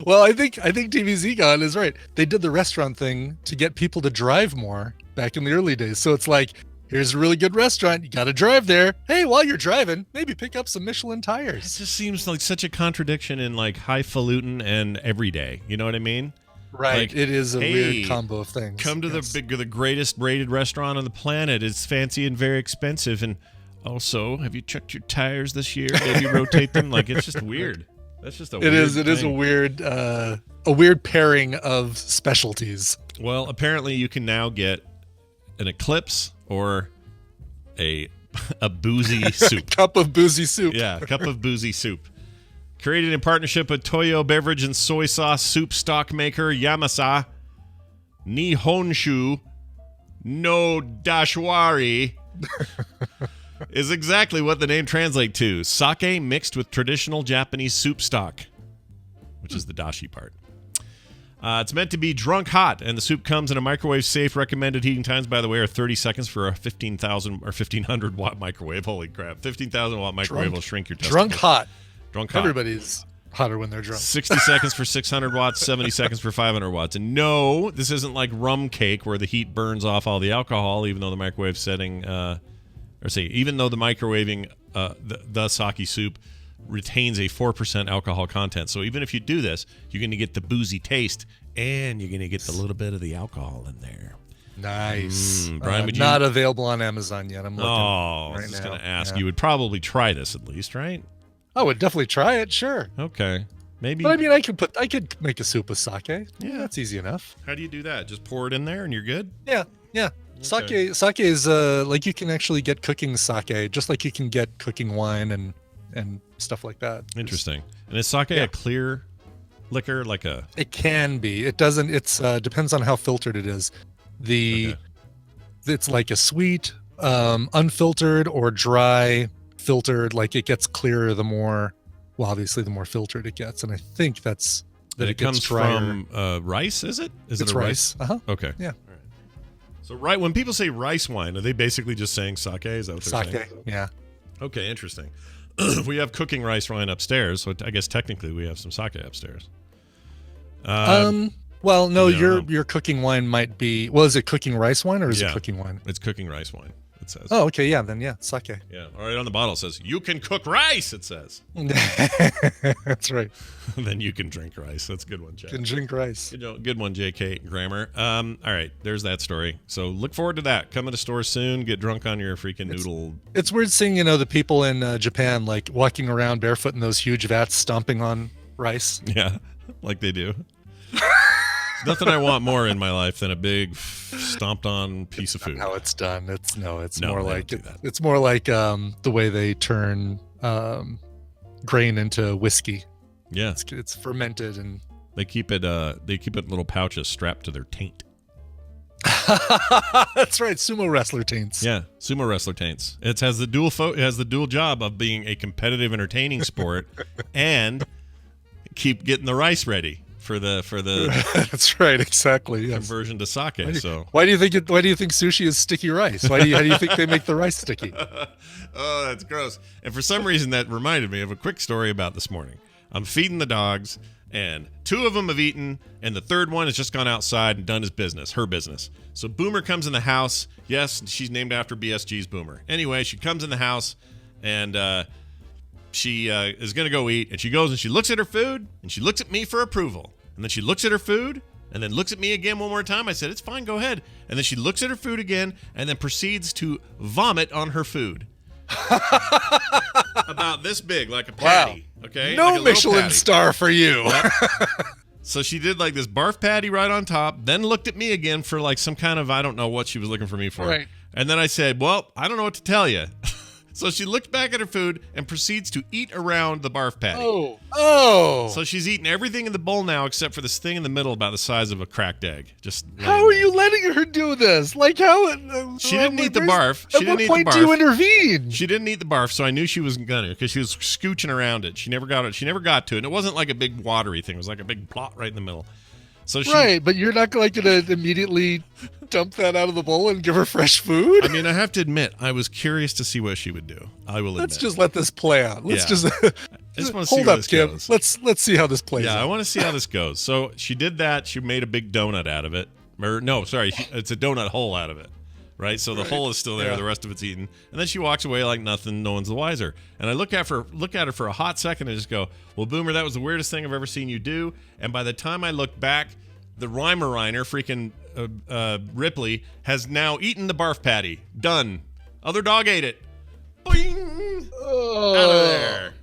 Well, I think TVZ God is right. They did the restaurant thing to get people to drive more back in the early days. So it's like, here's a really good restaurant. You got to drive there. Hey, while you're driving, maybe pick up some Michelin tires. It just seems like such a contradiction in like highfalutin and everyday. You know what I mean? Right. Like, it is a weird combo of things. Come to the greatest rated restaurant on the planet. It's fancy and very expensive. And also, have you checked your tires this year? Maybe rotate them. Like, it's just weird. That's just a weird thing. It is a weird pairing of specialties. Well, apparently you can now get an Eclipse or a boozy soup. Cup of boozy soup. Yeah, a cup of boozy soup. Created in partnership with Toyo beverage and soy sauce soup stock maker Yamasa Nihonshu no Dashwari is exactly what the name translates to. Sake mixed with traditional Japanese soup stock, which is the dashi part. It's meant to be drunk hot, and the soup comes in a microwave-safe. Recommended heating times, by the way, are 30 seconds for a 15,000 or 1,500 watt microwave. Holy crap. 15,000 watt microwave will shrink your testicles. Drunk hot. Drunk hot. Everybody's hotter when they're drunk. 60 seconds for 600 watts, 70 seconds for 500 watts. And no, this isn't like rum cake where the heat burns off all the alcohol, even though the microwave setting, even though the microwaving the sake soup retains a 4% alcohol content. So even if you do this, you're going to get the boozy taste and you're going to get a little bit of the alcohol in there. Nice. Brian, would you... Not available on Amazon yet. I'm looking I was just going to ask. You would probably try this at least, right? I would definitely try it. Sure. Okay. Maybe. But I mean, I could make a soup with sake. Yeah, that's easy enough. How do you do that? Just pour it in there and you're good? Yeah. Okay. Sake is like you can actually get cooking sake, just like you can get cooking wine and stuff like that. Interesting. And is sake a clear liquor, like a? It can be. It doesn't. It's depends on how filtered it is. It's like a sweet, unfiltered or dry filtered. Like it gets clearer the more. Well, obviously, the more filtered it gets, and I think that it comes gets drier. from rice. Is it? Is it a rice? Okay. Yeah. All right. So when people say rice wine, are they basically just saying sake? Is that what they're saying? Sake. Yeah. Okay, interesting. We have cooking rice wine upstairs, so I guess technically we have some sake upstairs. Well, no, your cooking wine might be. Well, is it cooking rice wine or is it cooking wine? It's cooking rice wine. It says. Oh, okay, yeah, then sake. Yeah, all right. On the bottle it says you can cook rice. It says. That's right. Then you can drink rice. That's a good one, Jack. Can drink rice. Good one, J.K. Grammar. All right, there's that story. So look forward to that. Come to the store soon. Get drunk on your freaking noodle. It's weird seeing the people in Japan like walking around barefoot in those huge vats, stomping on rice. Yeah, like they do. Nothing I want more in my life than a big stomped on piece of food. How it's done. It's more like it's more like the way they turn grain into whiskey. Yeah, it's fermented and they keep it in little pouches strapped to their taint. That's right, sumo wrestler taints. Yeah, sumo wrestler taints. It has the dual job of being a competitive, entertaining sport and keep getting the rice ready for the That's right, exactly. Yes. Conversion to sake. Why do you think sushi is sticky rice? How do you think they make the rice sticky? Oh, that's gross. And for some reason that reminded me of a quick story about this morning. I'm feeding the dogs and 2 of them have eaten and the third one has just gone outside and done her business. So Boomer comes in the house. Yes, she's named after BSG's Boomer. Anyway, she comes in the house and she is going to go eat, and she goes and she looks at her food, and she looks at me for approval. And then she looks at her food, and then looks at me again one more time. I said, it's fine, go ahead. And then she looks at her food again, and then proceeds to vomit on her food. About this big, like a patty. Wow. Okay? No like Michelin star for you. Yep. So she did like this barf patty right on top, then looked at me again for like some kind of, I don't know what she was looking for me for. Right. And then I said, well, I don't know what to tell you. So she looked back at her food and proceeds to eat around the barf patty. Oh. So she's eating everything in the bowl now except for this thing in the middle about the size of a cracked egg. How are you letting her do this? Like how? She didn't eat the barf. At what point do you intervene? She didn't eat the barf, so I knew she wasn't gonna because she was scooching around it. She never got it. She never got to it. And it wasn't like a big watery thing. It was like a big plot right in the middle. So right, but you're not going to immediately dump that out of the bowl and give her fresh food? I mean, I have to admit, I was curious to see what she would do. I will admit. Let's just let this play out. Let's just hold up, Kim. Let's see how this plays out. Yeah, I want to see how this goes. So she did that. She made a big donut out of it. It's a donut hole out of it. Right? So the hole is still there. Yeah. The rest of it's eaten. And then she walks away like nothing. No one's the wiser. And I look at her for a hot second and just go, well, Boomer, that was the weirdest thing I've ever seen you do. And by the time I look back, the Reimer freaking Ripley has now eaten the barf patty. Done. Other dog ate it. Boing! Oh. Out of there.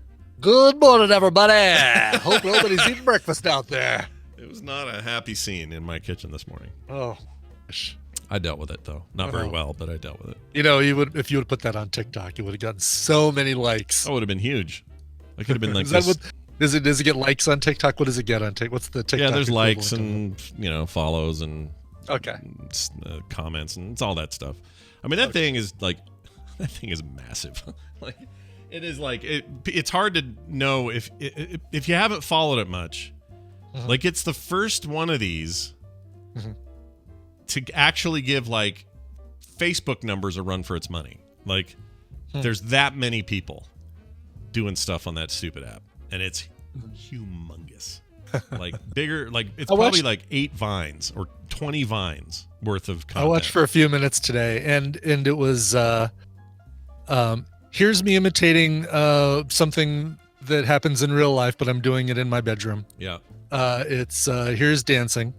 Good morning, everybody. Hope nobody's eating breakfast out there. It was not a happy scene in my kitchen this morning. Oh. I dealt with it though, not very well, but I dealt with it. If you would put that on TikTok, it would have gotten so many likes. Oh, it would have been huge. I could have been like does it get likes on TikTok? What does it get on TikTok? What's the TikTok? Yeah, there's likes and follows and comments and it's all that stuff. I mean, that thing is massive. Like it is like it's hard to know if you haven't followed it much. Mm-hmm. Like it's the first one of these. Mm-hmm. To actually give like Facebook numbers a run for its money. Like there's that many people doing stuff on that stupid app and it's humongous. Like bigger, like it's probably like 8 vines or 20 vines worth of content. I watched for a few minutes today and it was here's me imitating something that happens in real life, but I'm doing it in my bedroom. Yeah. It's here's dancing.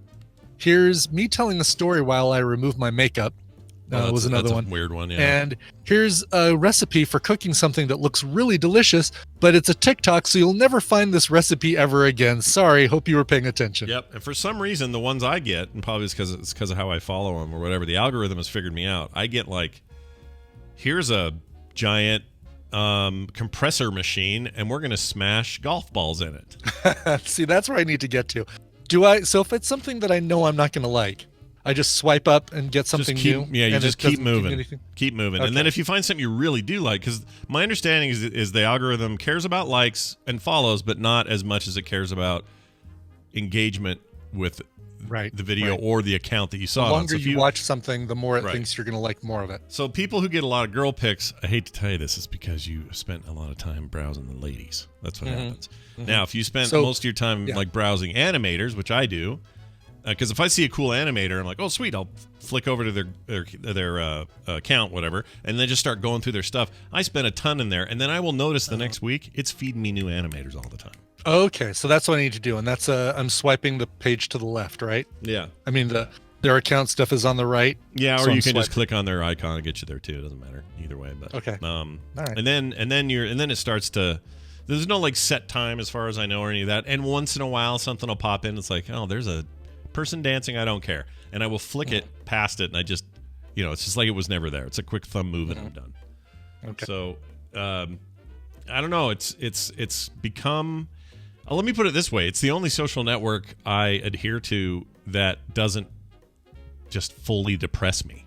Here's me telling a story while I remove my makeup. No, it was another that's one. A weird one, yeah. And here's a recipe for cooking something that looks really delicious, but it's a TikTok, so you'll never find this recipe ever again. Sorry, hope you were paying attention. Yep. And for some reason, the ones I get, and probably it's because of how I follow them or whatever, the algorithm has figured me out. I get like, here's a giant compressor machine, and we're gonna smash golf balls in it. See, that's where I need to get to. So if it's something that I know I'm not going to like, I just swipe up and get something new. Yeah, you just keep moving. Keep moving. Okay. And then if you find something you really do like, because my understanding is the algorithm cares about likes and follows, but not as much as it cares about engagement with the video or the account that you saw. The it on. longer So if you watch something, the more it thinks you're going to like more of it. So people who get a lot of girl pics, I hate to tell you this, is because you spent a lot of time browsing the ladies. That's what happens. Mhm. Now, if you spend most of your time like browsing animators, which I do, because if I see a cool animator, I'm like, oh, sweet, I'll flick over to their account, whatever, and then just start going through their stuff. I spend a ton in there, and then I will notice the next week it's feeding me new animators all the time. Okay, so that's what I need to do, and that's I'm swiping the page to the left, right? Yeah. I mean, their account stuff is on the right. Yeah, so or I'm you can just swiping. click on their icon and get you there too. It doesn't matter either way. But Okay. All right. And then it starts to. There's no like set time as far as I know or any of that. And once in a while something will pop in. It's like, oh, there's a person dancing. I don't care, and I will flick it past it, and I just, it's just like it was never there. It's a quick thumb move and I'm done. Okay. So, I don't know. It's become. Let me put it this way: it's the only social network I adhere to that doesn't just fully depress me.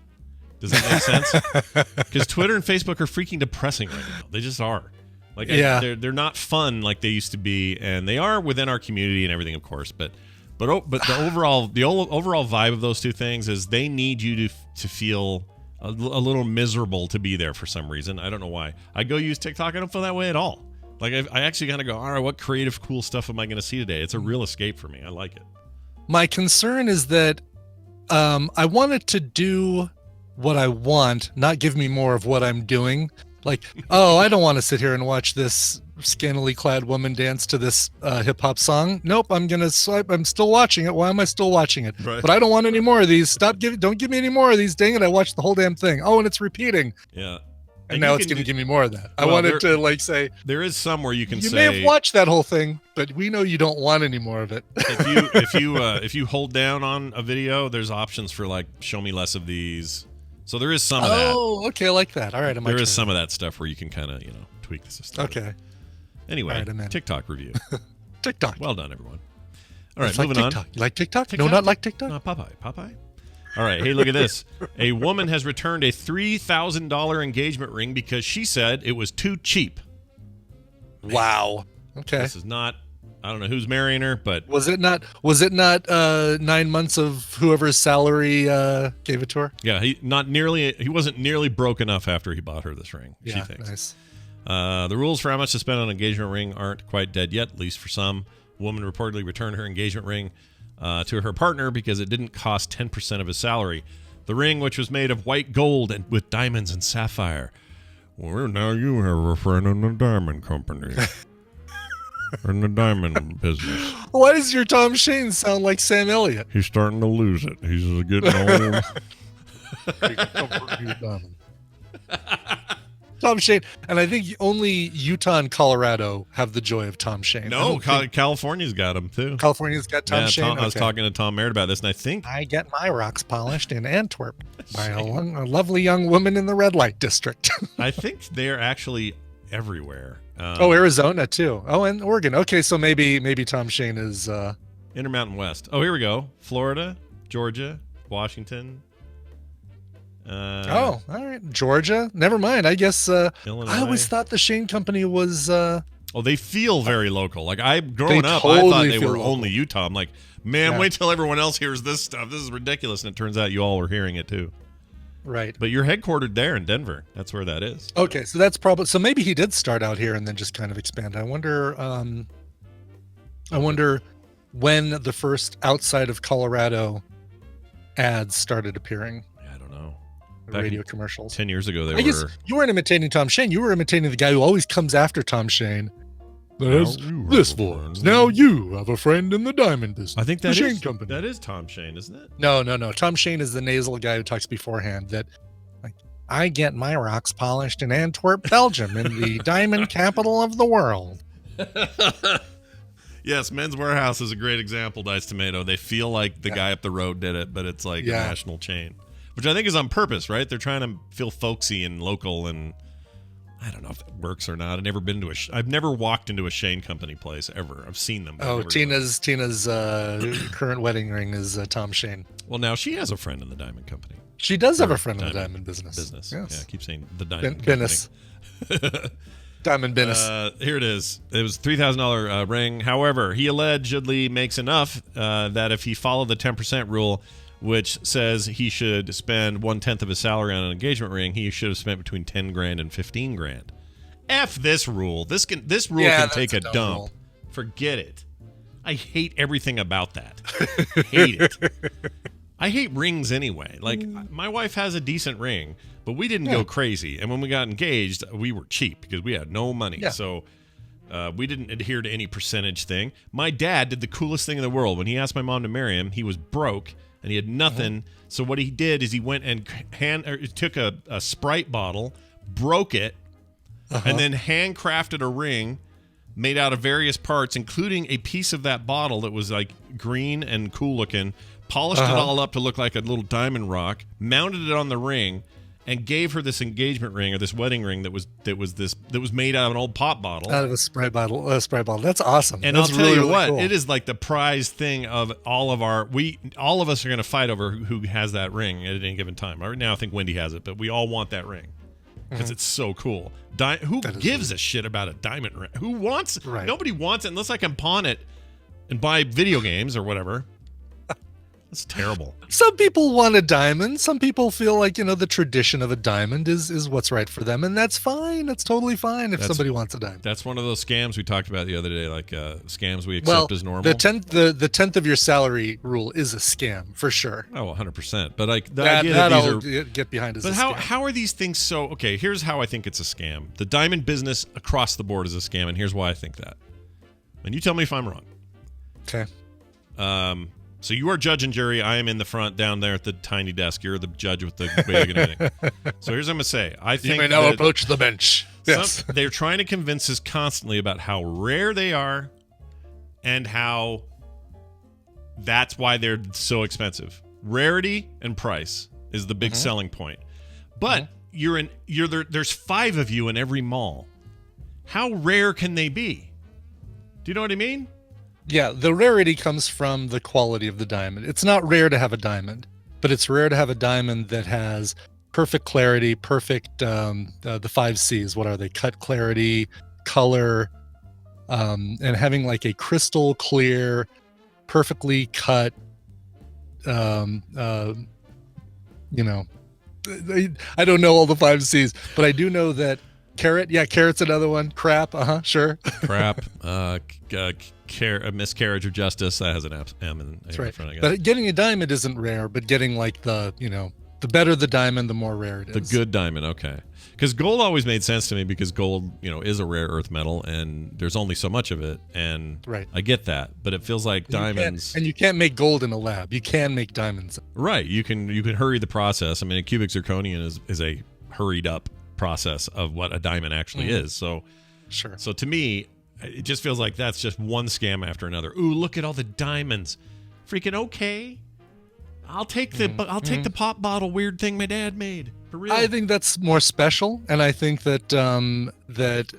Does that make sense? Because Twitter and Facebook are freaking depressing right now. They just are. Like, they're not fun like they used to be, and they are within our community and everything, of course. But the overall vibe of those two things is they need you to feel a little miserable to be there for some reason. I don't know why. I go use TikTok. I don't feel that way at all. Like I actually kind of go, all right, what creative, cool stuff am I going to see today? It's a real escape for me. I like it. My concern is that I want it to do what I want, not give me more of what I'm doing. Like, oh, I don't want to sit here and watch this scantily clad woman dance to this hip hop song. Nope, I'm gonna swipe. I'm still watching it. Why am I still watching it? Right. But I don't want any more of these. Don't give me any more of these. Dang it! I watched the whole damn thing. Oh, and it's repeating. Yeah. And now it's going to give me more of that. I Well, wanted to like say there is some where you can you say may have watched that whole thing, but we know you don't want any more of it. if you hold down on a video, there's options for like show me less of these. So there is some of that. Oh, okay, I like that. All right, There is some of that stuff where you can kind of tweak the system. Okay. Anyway, All right, I'm in. TikTok review. TikTok. Well done, everyone. All right, It's like moving TikTok. on. You like TikTok? No, not like TikTok. No, Popeye. All right, hey, look at this. A woman has returned a $3,000 engagement ring because she said it was too cheap. Wow. Okay. This is not. I don't know who's marrying her, but Was it not 9 months of whoever's salary gave it to her? yeah, he wasn't nearly broke enough after he bought her this ring. She Yeah, thinks. nice. The rules for how much to spend on an engagement ring aren't quite dead yet, at least for some. A woman reportedly returned her engagement ring to her partner because it didn't cost 10% of his salary. The ring, which was made of white gold and with diamonds and sapphire. Well, now you have a friend in the diamond company. In the diamond business. Why does your Tom Shane sound like Sam Elliott? He's starting to lose it. He's getting old. Tom Shane, and I think only Utah and Colorado have the joy of Tom Shane. No, California's got him too. California's got Tom Shane. I was Okay. talking to Tom Merritt about this, and I think I get my rocks polished in Antwerp by a lovely young woman in the red light district. I think they're actually everywhere. Arizona too. Oh, and Oregon. Okay, so maybe Tom Shane is Intermountain West. Oh, here we go. Florida, Georgia, Washington. all right. Georgia. Never mind. I guess Illinois. I always thought the Shane Company was Oh, they feel very local. Like growing up, I totally thought they feel were local. only Utah. I'm like, man, Yeah. wait till everyone else hears this stuff. This is ridiculous. And it turns out you all were hearing it too. right. But you're headquartered there in Denver. That's where that is. Okay, so that's probably so maybe he did start out here and then just kind of expand. I wonder when the first outside of Colorado ads started appearing. Yeah, I don't know. Radio commercials. 10 years ago, I guess you weren't imitating Tom Shane. You were imitating the guy who always comes after Tom Shane. There's this voice. Now you have a friend in the diamond business. I think the that Shane is Company. that is Tom Shane, isn't it? No. Tom Shane is the nasal guy who talks beforehand. That I get my rocks polished in Antwerp, Belgium, in the diamond capital of the world. Yes, Men's Warehouse is a great example, Diced Tomato. They feel like the guy up the road did it, but it's like a national chain, which I think is on purpose, right? They're trying to feel folksy and local, and I don't know if that works or not. I've never walked into a Shane Company place ever. I've seen them. Oh, Tina's current wedding ring is Tom Shane. Well, now she has a friend in the diamond company. She does have a friend in the diamond business. Yes. Yeah, I keep saying the diamond business. Diamond business. Here it is. It was $3,000 ring. However, he allegedly makes enough that if he followed the 10% rule, which says he should spend 1/10 of his salary on an engagement ring, he should have spent between $10,000 and $15,000. F this rule. This rule can take a dump. Rule. Forget it. I hate everything about that. Hate it. I hate rings anyway. Like, my wife has a decent ring, but we didn't go crazy. And when we got engaged, we were cheap because we had no money. Yeah. So we didn't adhere to any percentage thing. My dad did the coolest thing in the world. When he asked my mom to marry him, he was broke and he had nothing. So what he did is he went and took a Sprite bottle, broke it, and then handcrafted a ring made out of various parts, including a piece of that bottle that was like green and cool looking. Polished it all up to look like a little diamond rock, mounted it on the ring, and gave her this engagement ring or this wedding ring that was made out of an old pop bottle. Out of a Sprite bottle. That's awesome. And that's I'll tell you really what, cool. It is like the prized thing of all of of us are going to fight over who has that ring at any given time. Right now, I think Wendy has it, but we all want that ring because it's so cool. Who gives a shit about a diamond ring? Who wants? Right. Nobody wants it unless I can pawn it and buy video games or whatever. That's terrible. Some people want a diamond. Some people feel like, the tradition of a diamond is what's right for them. And that's fine. That's totally fine if somebody wants a diamond. That's one of those scams we talked about the other day, like scams we accept as normal. The 10th of your salary rule is a scam, for sure. Oh, 100%. But like the idea that I'll get behind is but a how, scam. how are these things so... Okay, here's how I think it's a scam. The diamond business across the board is a scam, and here's why I think that. And you tell me if I'm wrong. Okay. So you are judge and jury. I am in the front down there at the tiny desk. You're the judge with the wig and everything. So here's what I'm going to say. I think you may now approach the bench. Yes. They're trying to convince us constantly about how rare they are and how that's why they're so expensive. Rarity and price is the big selling point. But there's 5 of you in every mall. How rare can they be? Do you know what I mean? Yeah, the rarity comes from the quality of the diamond. It's not rare to have a diamond, but it's rare to have a diamond that has perfect clarity, perfect, the 5 C's. What are they? Cut, clarity, color, and having like a crystal clear, perfectly cut, I don't know all the 5 C's, but I do know that carrot, carrot's another one. Crap, sure. Crap, a miscarriage of justice. That has an M in right. front, I guess. But getting a diamond isn't rare, but getting like the better the diamond, the more rare it is. The good diamond, okay. Because gold always made sense to me because gold, is a rare earth metal and there's only so much of it. And I get that, but it feels like diamonds. And you can't make gold in a lab. You can make diamonds. Right. You can hurry the process. I mean, a cubic zirconian is a hurried up process of what a diamond actually is. So, sure. So to me, it just feels like that's just one scam after another. Ooh, look at all the diamonds. Freaking okay. I'll take the pop bottle weird thing my dad made. For real. I think that's more special, and I think that that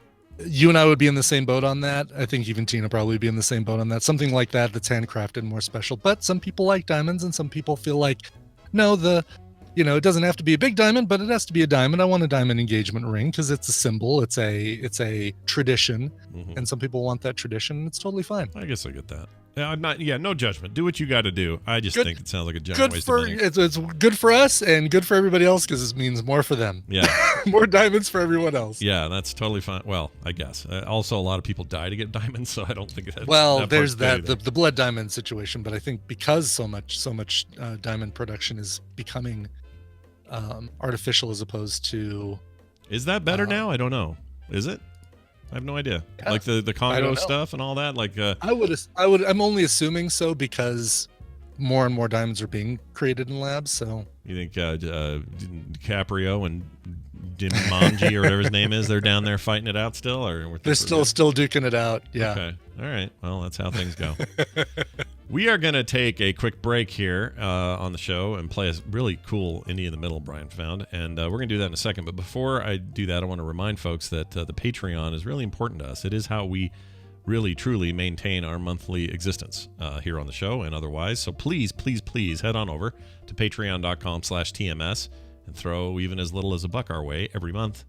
you and I would be in the same boat on that. I think even Tina probably would be in the same boat on that. Something like that's handcrafted, more special. But some people like diamonds, and some people feel like, no, it doesn't have to be a big diamond, but it has to be a diamond. I want a diamond engagement ring because it's a symbol. It's a tradition, and some people want that tradition. It's totally fine. I guess I get that. Yeah, no judgment. Do what you got to do. I just think it sounds like a giant waste of money. It's good for us and good for everybody else because it means more for them. Yeah. More diamonds for everyone else. Yeah, that's totally fine. Well, I guess. Also, a lot of people die to get diamonds, so I don't think that's... Well, there's the blood diamond situation, but I think because so much diamond production is becoming artificial as opposed to... Is that better now? I don't know. Is it? I have no idea. Yeah, like the Congo stuff and all that. Like I'm only assuming so because more and more diamonds are being created in labs. So you think DiCaprio and Manji or whatever his name is, they're down there fighting it out still, or they're still duking it out? Yeah. Okay. All right. Well, that's how things go. We are going to take a quick break here on the show and play a really cool Indie in the Middle Brian found, and we're going to do that in a second. But before I do that, I want to remind folks that the Patreon is really important to us. It is how we really, truly maintain our monthly existence here on the show and otherwise. So please, please, please head on over to patreon.com/TMS and throw even as little as $1 our way every month.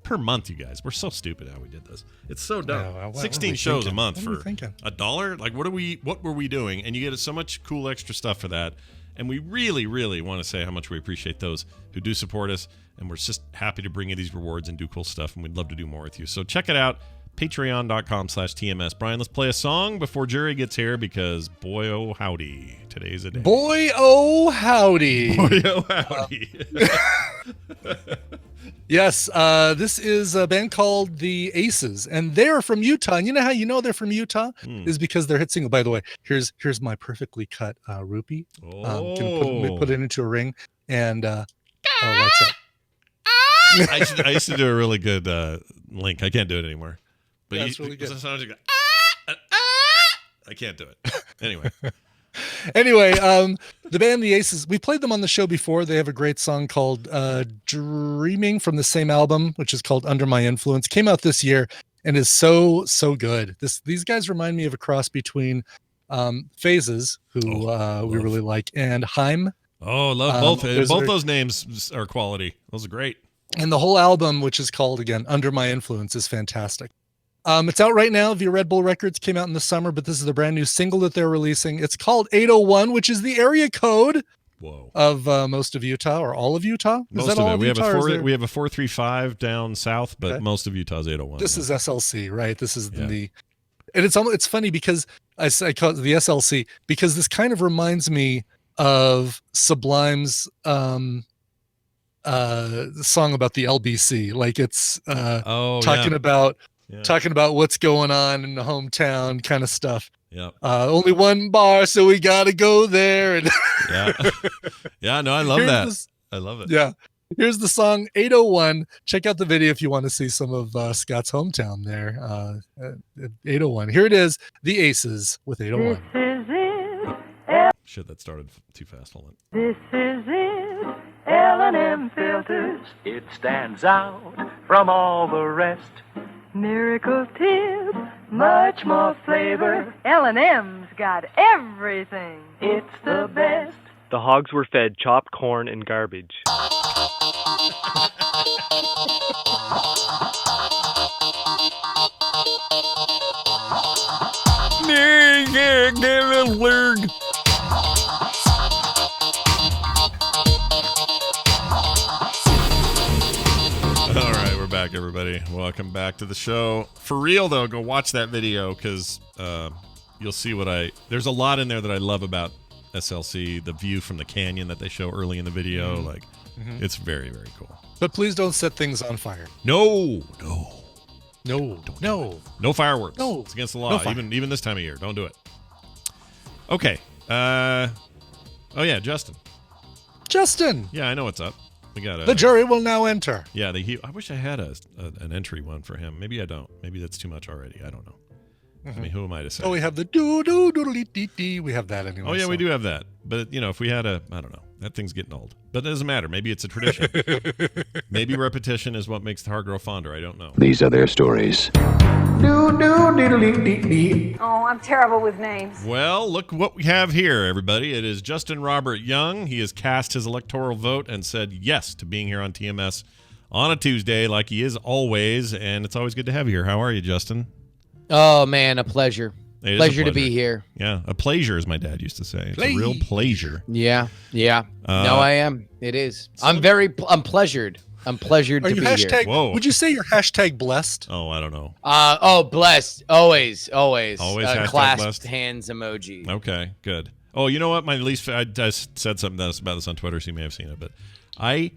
Per month, you guys. We're so stupid how we did this. It's so dumb. 16 shows a month for $1. Like, what were we doing? And you get so much cool extra stuff for that. And we really, really want to say how much we appreciate those who do support us. And we're just happy to bring you these rewards and do cool stuff. And we'd love to do more with you. So check it out. Patreon.com/TMS. Brian, let's play a song before Jerry gets here because boy, oh, howdy. Today's a day. Boy, oh, howdy. Boy, oh, howdy. Yes, this is a band called The Aces, and they're from Utah. And you know how you know they're from Utah? Is because their hit single, by the way, here's my perfectly cut rupee. Can put it into a ring. And, what's up? I used to do a really good link. I can't do it anymore. But that's really good. Sometimes you go, I can't do it. Anyway. Anyway, the band The Aces, we played them on the show before. They have a great song called Dreaming from the same album, which is called Under My Influence. Came out this year and is so good. These guys remind me of a cross between Phases, who we really like, and Haim. Oh, love both. Both those names are quality. Those are great. And the whole album, which is called, again, Under My Influence, is fantastic. It's out right now via Red Bull Records. Came out in the summer, but this is the brand new single that they're releasing. It's called 801, which is the area code of most of Utah, or all of Utah. Most of it. We have a 435 down south, but most of Utah's 801. This is SLC, right? This is and it's funny because I call it the SLC because this kind of reminds me of Sublime's song about the LBC. Like it's talking about what's going on in the hometown kind of stuff. Yeah. Only one bar, so we gotta go there. And yeah. No, I love that. I love it. Yeah. Here's the song 801. Check out the video if you want to see some of Scott's hometown there. 801. Here it is, The Aces with 801. This is it. Shit, that started too fast. Hold on. This is it. L&M filters. It stands out from all the rest. Miracle tip, much more flavor. L&M's got everything. It's the best. The hogs were fed chopped corn and garbage. All right, we're back, everybody. Welcome back to the show. For real, though, go watch that video because you'll see there's a lot in there that I love about SLC. The view from the canyon that they show early in the video, it's very, very cool. But please don't set things on fire. No fireworks. No, it's against the law. Even this time of year, don't do it. Okay. Justin. Yeah, I know what's up. We got the jury will now enter. Yeah, I wish I had an entry one for him. Maybe I don't. Maybe that's too much already. I don't know. I mean, who am I to say? Oh, we have the doo-doo-doodly-dee-dee. We have that anyway. Oh, yeah, we do have that. But, if we had I don't know. That thing's getting old. But it doesn't matter. Maybe it's a tradition. Maybe repetition is what makes the heart grow fonder. I don't know. These are their stories. Oh, I'm terrible with names. Well, look what we have here, everybody. It is Justin Robert Young. He has cast his electoral vote and said yes to being here on TMS on a Tuesday like he is always. And it's always good to have you here. How are you, Justin? Oh, man, a pleasure. Pleasure to be here. Yeah, a pleasure, as my dad used to say. It's a real pleasure. Yeah. No, I am. It is. I'm pleasured. I'm pleasured to be here. Whoa. Would you say you're hashtag blessed? Oh, I don't know. Blessed. Always. Always hashtag clasped blessed. Hands emoji. Okay, good. Oh, you know what? I said something about this on Twitter, so you may have seen it, but I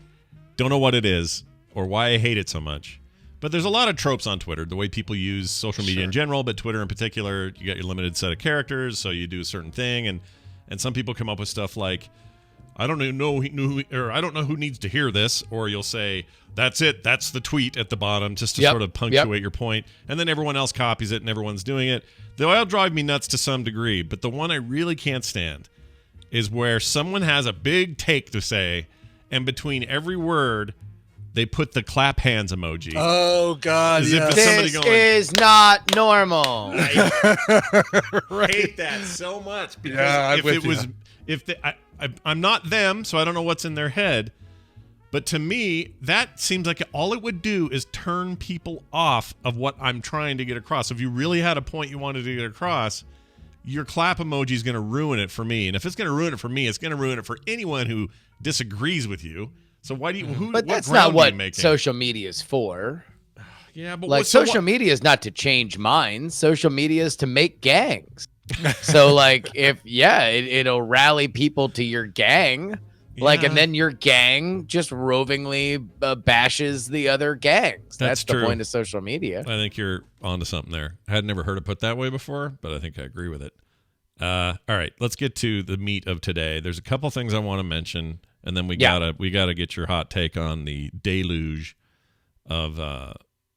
don't know what it is or why I hate it so much. But there's a lot of tropes on Twitter, the way people use social media in general, but Twitter in particular. You got your limited set of characters, so you do a certain thing. And And some people come up with stuff like, I don't even know or I don't know who needs to hear this, or you'll say, that's it, that's the tweet at the bottom, just to sort of punctuate your point. And then everyone else copies it and everyone's doing it. They'll all drive me nuts to some degree, but the one I really can't stand is where someone has a big take to say, and between every word, they put the clap hands emoji. Oh, God, yeah. This is not normal. I hate that so much. Because I'm not them, so I don't know what's in their head. But to me, that seems like all it would do is turn people off of what I'm trying to get across. If you really had a point you wanted to get across, your clap emoji is going to ruin it for me. And if it's going to ruin it for me, it's going to ruin it for anyone who disagrees with you. So why do you? But that's not what social media is for. Yeah, but like social media is not to change minds. Social media is to make gangs. So like it'll rally people to your gang. Like, and then your gang just rovingly bashes the other gangs. That's the point of social media. I think you're onto something there. I had never heard it put that way before, but I think I agree with it. All right, let's get to the meat of today. There's a couple things I want to mention, and then we gotta get your hot take on the deluge of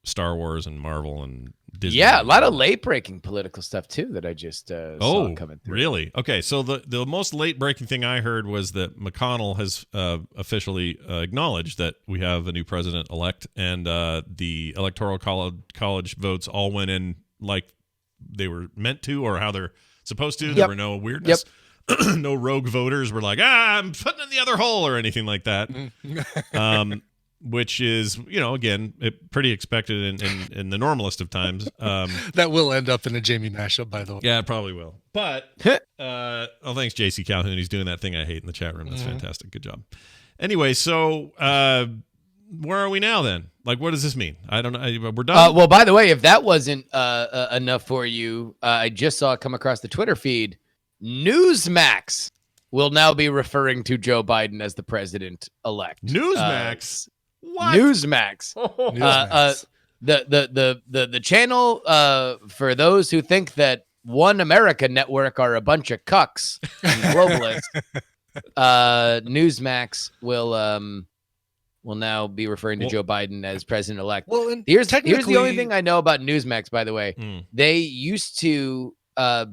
Star Wars and Marvel and Disney. Yeah, a lot of late-breaking political stuff, too, that I just saw coming through. Really? Okay, so the most late-breaking thing I heard was that McConnell has officially acknowledged that we have a new president-elect, and the Electoral College votes all went in like they were meant to, or how they're supposed to. There were no weirdness. No rogue voters were like, I'm putting in the other hole or anything like that. Which is, again, pretty expected in the normalest of times. That will end up in a Jamie mashup, by the way. Yeah, it probably will. But, thanks, JC Calhoun. He's doing that thing I hate in the chat room. That's fantastic. Good job. Anyway, so where are we now then? Like, what does this mean? I don't know. We're done? Well, by the way, if that wasn't enough for you, I just saw it come across the Twitter feed. Newsmax will now be referring to Joe Biden as the president-elect. Newsmax? What? Newsmax. Newsmax. The channel for those who think that One America Network are a bunch of cucks and globalists. Newsmax will now be referring to Joe Biden as president-elect. Well, here's the only thing I know about Newsmax, by the way. They used to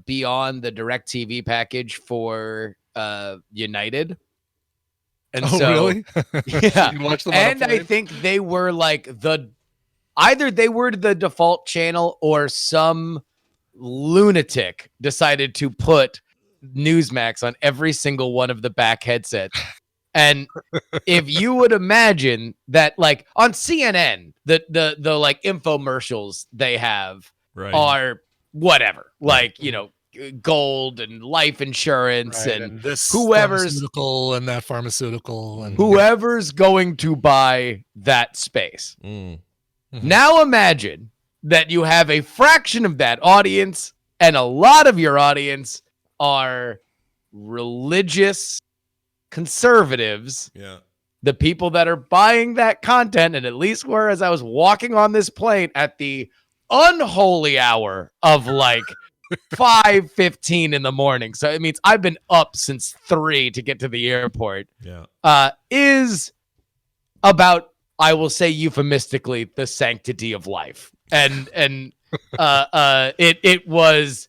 be on the DirecTV package for United. And really? Yeah. You watch them and I think they were like either they were the default channel or some lunatic decided to put Newsmax on every single one of the back headsets. And if you would imagine that, like on CNN, the like infomercials they have are whatever, like, gold and life insurance and this whoever's pharmaceutical and that pharmaceutical and whoever's going to buy that space. Now imagine that you have a fraction of that audience and a lot of your audience are religious conservatives. Yeah. The people that are buying that content, and at least whereas I was walking on this plane at the unholy hour of like 5:15 in the morning. So it means I've been up since 3 to get to the airport. Yeah. Is about, I will say euphemistically, the sanctity of life. And it was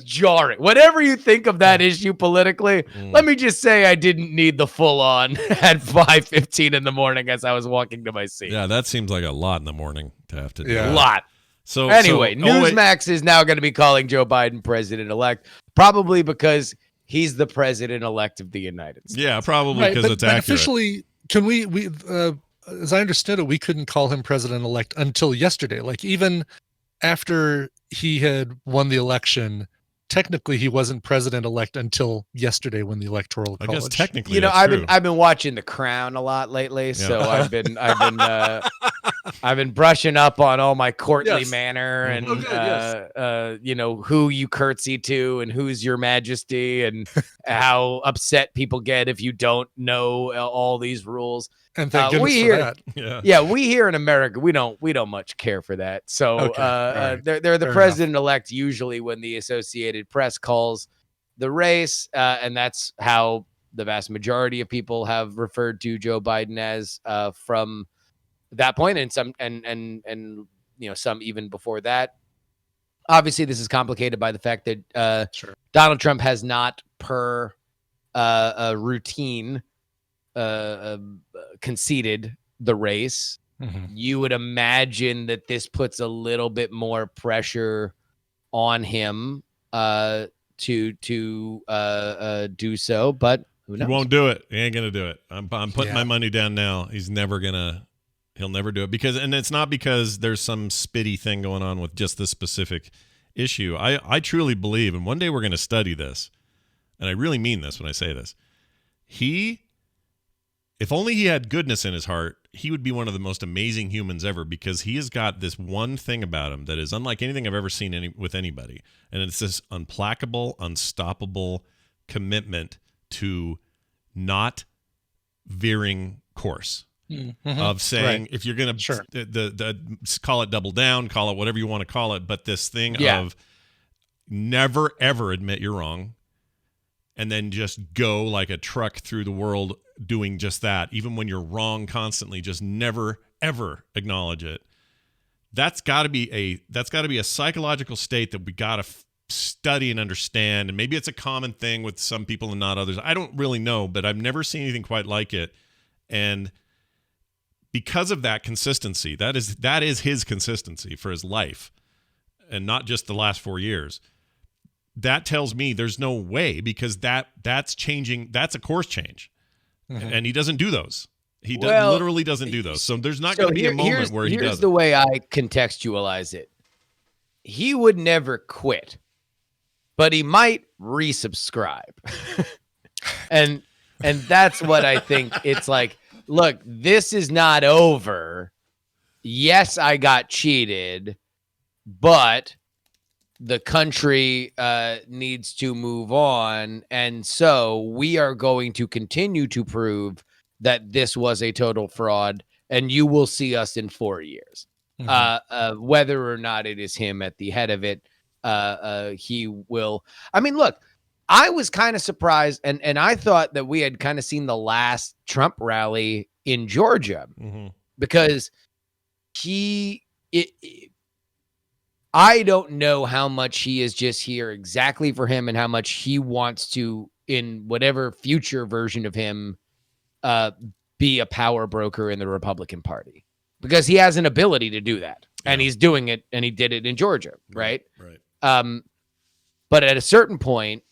jarring. Whatever you think of that issue politically, let me just say I didn't need the full on at 5:15 in the morning as I was walking to my seat. Yeah, that seems like a lot in the morning to have to do. A lot. So anyway, Newsmax is now going to be calling Joe Biden president-elect, probably because he's the president-elect of the United States. Yeah, probably because it's accurate. Officially, can we as I understood it, we couldn't call him president-elect until yesterday. Like, even after he had won the election, technically he wasn't president-elect until yesterday when the Electoral College. I guess technically, I've been watching The Crown a lot lately, so I've been brushing up on all my courtly manner and who you curtsy to and who's your majesty and how upset people get if you don't know all these rules. And thank goodness for that. Yeah, we here in America, we don't much care for that. So they're the president-elect usually when the Associated Press calls the race, and that's how the vast majority of people have referred to Joe Biden as from that point, and some and some even before that. Obviously, this is complicated by the fact that Donald Trump has not, per a routine, conceded the race. Mm-hmm. You would imagine that this puts a little bit more pressure on him to do so, but who knows? He won't do it. He ain't gonna do it. I'm putting my money down now. He'll never do it and it's not because there's some spitty thing going on with just this specific issue. I truly believe, and one day we're gonna study this, and I really mean this when I say this. If only he had goodness in his heart, he would be one of the most amazing humans ever, because he has got this one thing about him that is unlike anything I've ever seen with anybody. And it's this implacable, unstoppable commitment to not veering course. Mm-hmm. Of saying, if you're going to call it double down, call it whatever you want to call it, but this thing of never, ever admit you're wrong, and then just go like a truck through the world doing just that, even when you're wrong constantly, just never, ever acknowledge it. That's got to be a psychological state that we got to study and understand. And maybe it's a common thing with some people and not others. I don't really know, but I've never seen anything quite like it. And because of that consistency, that is his consistency for his life, and not just the last 4 years. That tells me there's no way, because that's changing. That's a course change, and he doesn't do those. He literally doesn't do those. So there's not going to be a moment where he does. Here's the way I contextualize it. He would never quit, but he might resubscribe, and that's what I think. It's like, look, this is not over. Yes, I got cheated, but the country needs to move on. And so we are going to continue to prove that this was a total fraud, and you will see us in 4 years. Mm-hmm. Whether or not it is him at the head of it, he will. I mean, look, I was kind of surprised, and I thought that we had kind of seen the last Trump rally in Georgia, because I don't know how much he is just here exactly for him and how much he wants to, in whatever future version of him, be a power broker in the Republican Party, because he has an ability to do that, and he's doing it, and he did it in Georgia, right? But at a certain point,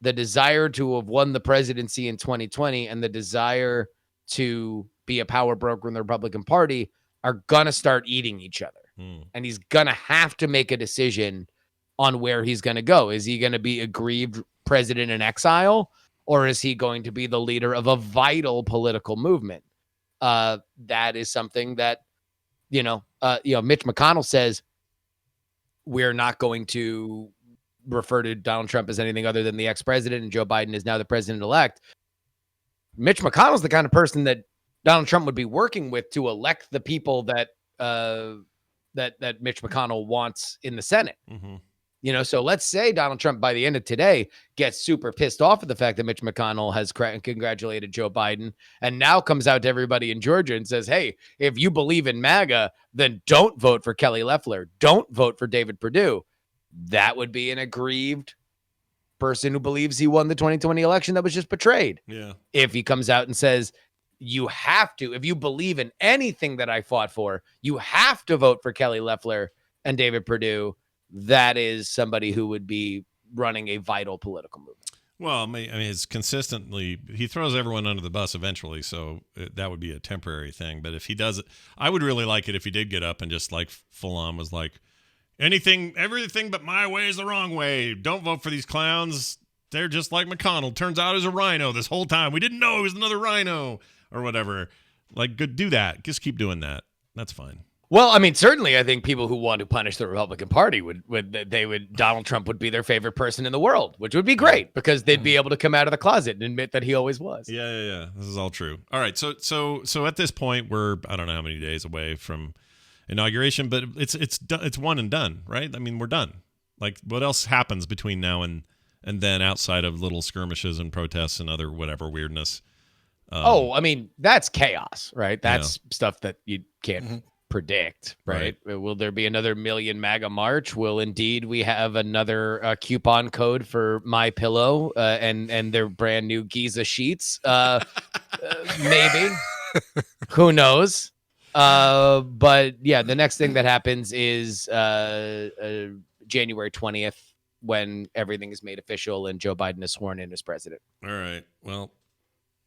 the desire to have won the presidency in 2020 and the desire to be a power broker in the Republican Party are gonna start eating each other. And he's going to have to make a decision on where he's going to go. Is he going to be a grieved president in exile, or is he going to be the leader of a vital political movement? That is something that, Mitch McConnell says, we're not going to refer to Donald Trump as anything other than the ex-president, and Joe Biden is now the president-elect. Mitch McConnell's the kind of person that Donald Trump would be working with to elect the people that Mitch McConnell wants in the Senate. So let's say Donald Trump by the end of today gets super pissed off at the fact that Mitch McConnell has congratulated Joe Biden and now comes out to everybody in Georgia and says, hey, if you believe in MAGA, then don't vote for Kelly Loeffler. Don't vote for David Perdue. That would be an aggrieved person who believes he won the 2020 election that was just betrayed. Yeah. If he comes out and says, you have to, if you believe in anything that I fought for, you have to vote for Kelly Loeffler and David Perdue. That is somebody who would be running a vital political movement. Well, I mean, it's consistently, he throws everyone under the bus eventually, so that would be a temporary thing. But if he does it, I would really like it if he did get up and just like full on was like, everything but my way is the wrong way. Don't vote for these clowns. They're just like McConnell. Turns out he was a rhino this whole time. We didn't know he was another rhino. Or whatever. Like, do that. Just keep doing that. That's fine. Well, I mean, certainly I think people who want to punish the Republican Party Donald Trump would be their favorite person in the world, which would be great because they'd be able to come out of the closet and admit that he always was. Yeah. This is all true. All right. So at this point, we're, I don't know how many days away from inauguration, but it's one and done, right? I mean, we're done. Like, what else happens between now and then outside of little skirmishes and protests and other whatever weirdness? I mean, that's chaos, right? That's stuff that you can't predict, right? Will there be another Million MAGA March? Will indeed we have another coupon code for My Pillow and their brand new Giza sheets? Maybe. Who knows? But yeah, the next thing that happens is January 20th, when everything is made official and Joe Biden is sworn in as president. All right. Well,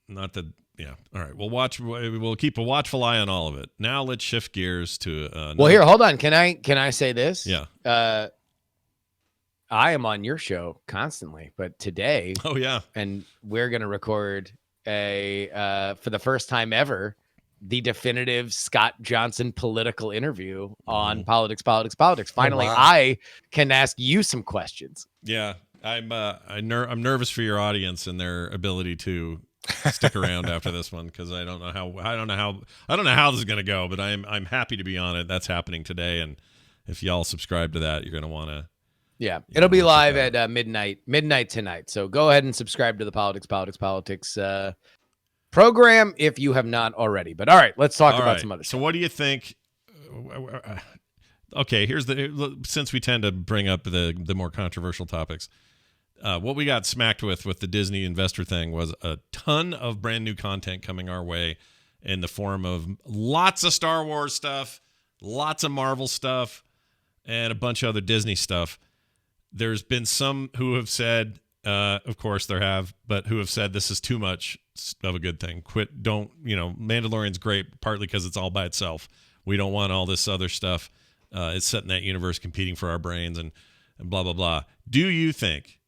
not that. Yeah. All right. We'll keep a watchful eye on all of it. Now let's shift gears to. Well, here, hold on. Can I say this? Yeah. I am on your show constantly, but today. Oh yeah. And we're gonna record for the first time ever, the definitive Scott Johnson political interview on Politics. Finally, wow. I can ask you some questions. Yeah, I'm nervous for your audience and their ability to stick around after this one, because I don't know how this is gonna go, but I'm happy to be on it. That's happening today, and if y'all subscribe to that, you're gonna want to. Yeah, it'll be live at midnight tonight. So go ahead and subscribe to the Politics program if you have not already. But all right, let's talk about some other stuff. So what do you think? Okay, since we tend to bring up the more controversial topics, what we got smacked with the Disney investor thing was a ton of brand new content coming our way in the form of lots of Star Wars stuff, lots of Marvel stuff, and a bunch of other Disney stuff. There's been some who have said, of course there have, but who have said this is too much of a good thing. Mandalorian's great partly because it's all by itself. We don't want all this other stuff. It's set in that universe competing for our brains and blah, blah, blah. Do you think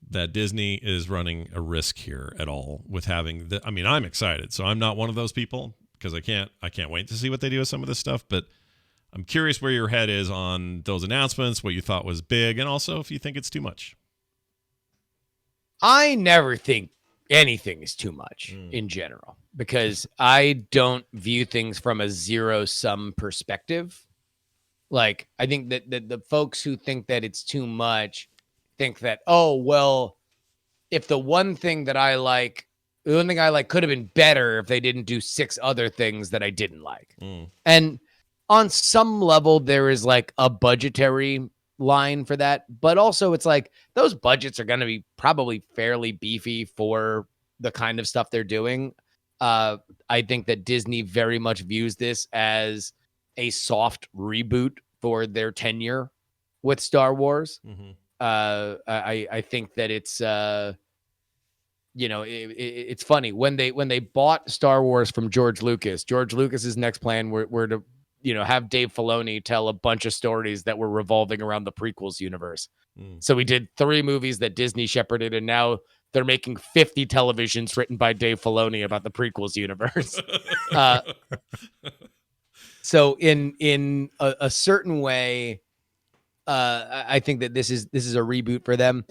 that Disney is running a risk here at all with having I mean, I'm excited, so I'm not one of those people because I can't wait to see what they do with some of this stuff, but I'm curious where your head is on those announcements, what you thought was big, and also if you think it's too much. I never think anything is too much in general, because I don't view things from a zero-sum perspective. Like, I think that the folks who think that it's too much think that, oh, well, if the one thing I like could have been better if they didn't do 6 other things that I didn't like. And on some level, there is like a budgetary line for that, but also it's like those budgets are going to be probably fairly beefy for the kind of stuff they're doing. I think that Disney very much views this as a soft reboot for their tenure with Star Wars. I think that it's it's funny when they bought Star Wars from George Lucas's next plan were to have Dave Filoni tell a bunch of stories that were revolving around the prequels universe. So we did 3 movies that Disney shepherded, and now they're making 50 televisions written by Dave Filoni about the prequels universe. So in a certain way, I think that this is a reboot for them.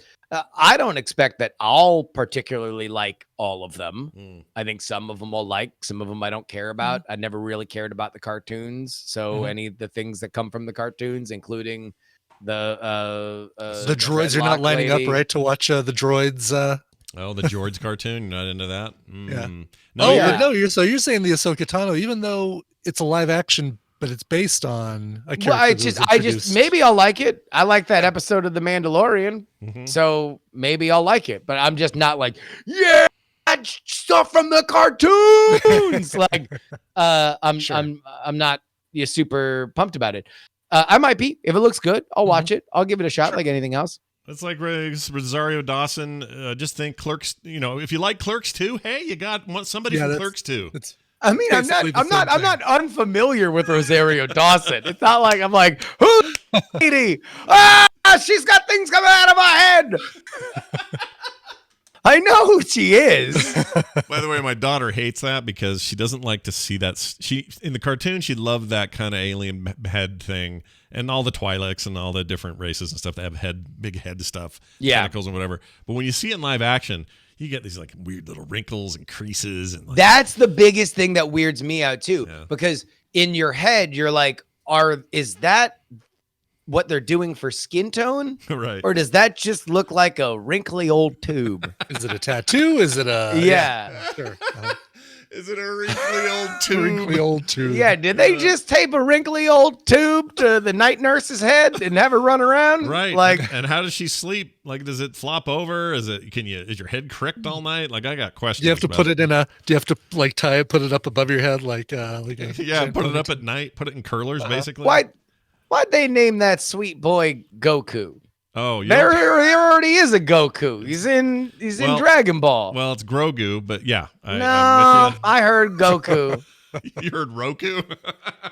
I don't expect that I'll particularly like all of them. I think some of them I'll like, some of them I don't care about. I never really cared about the cartoons, so any of the things that come from the cartoons, including the droids, you're not lining up right to watch the droids. The Droids cartoon, you're not into that? Yeah. So you're saying the Ahsoka Tano, even though it's a live action, but it's based on a character. Well, I just maybe I'll like it. I like that episode of The Mandalorian, so maybe I'll like it. But I'm just not like, yeah, stuff from the cartoons. I'm not super pumped about it. I might be. If it looks good, I'll watch it. I'll give it a shot, like anything else. It's like Rosario Dawson. Just think Clerks. If you like Clerks 2, hey, you got somebody from Clerks 2. I mean, I'm not unfamiliar with Rosario Dawson. It's not like I'm like, who's lady? She's got things coming out of my head. I know who she is. By the way, my daughter hates that because she doesn't like to see that. She in the cartoon, she loved that kind of alien head thing and all the Twi'leks and all the different races and stuff that have big head stuff, tentacles and whatever. But when you see it in live action, you get these like weird little wrinkles and creases, and that's the biggest thing that weirds me out too. Yeah. Because in your head, you're like, is that what they're doing for skin tone? Right. Or does that just look like a wrinkly old tube? Is it a tattoo? Is it a Sure. Is it a wrinkly old tube? Wrinkly old tube. Yeah, did they just tape a wrinkly old tube to the night nurse's head and have her run around? Right. Like, and how does she sleep? Like, does it flop over? Is your head cricked all night? Like, I got questions. Do you have to about put it in a? Do you have to like tie it, put it up above your head, like yeah, put it up at night. Put it in curlers, basically. why'd they name that sweet boy Goku? Oh, there already is a Goku. He's in Dragon Ball. Well, it's Grogu, but yeah. I heard Goku. You heard Roku?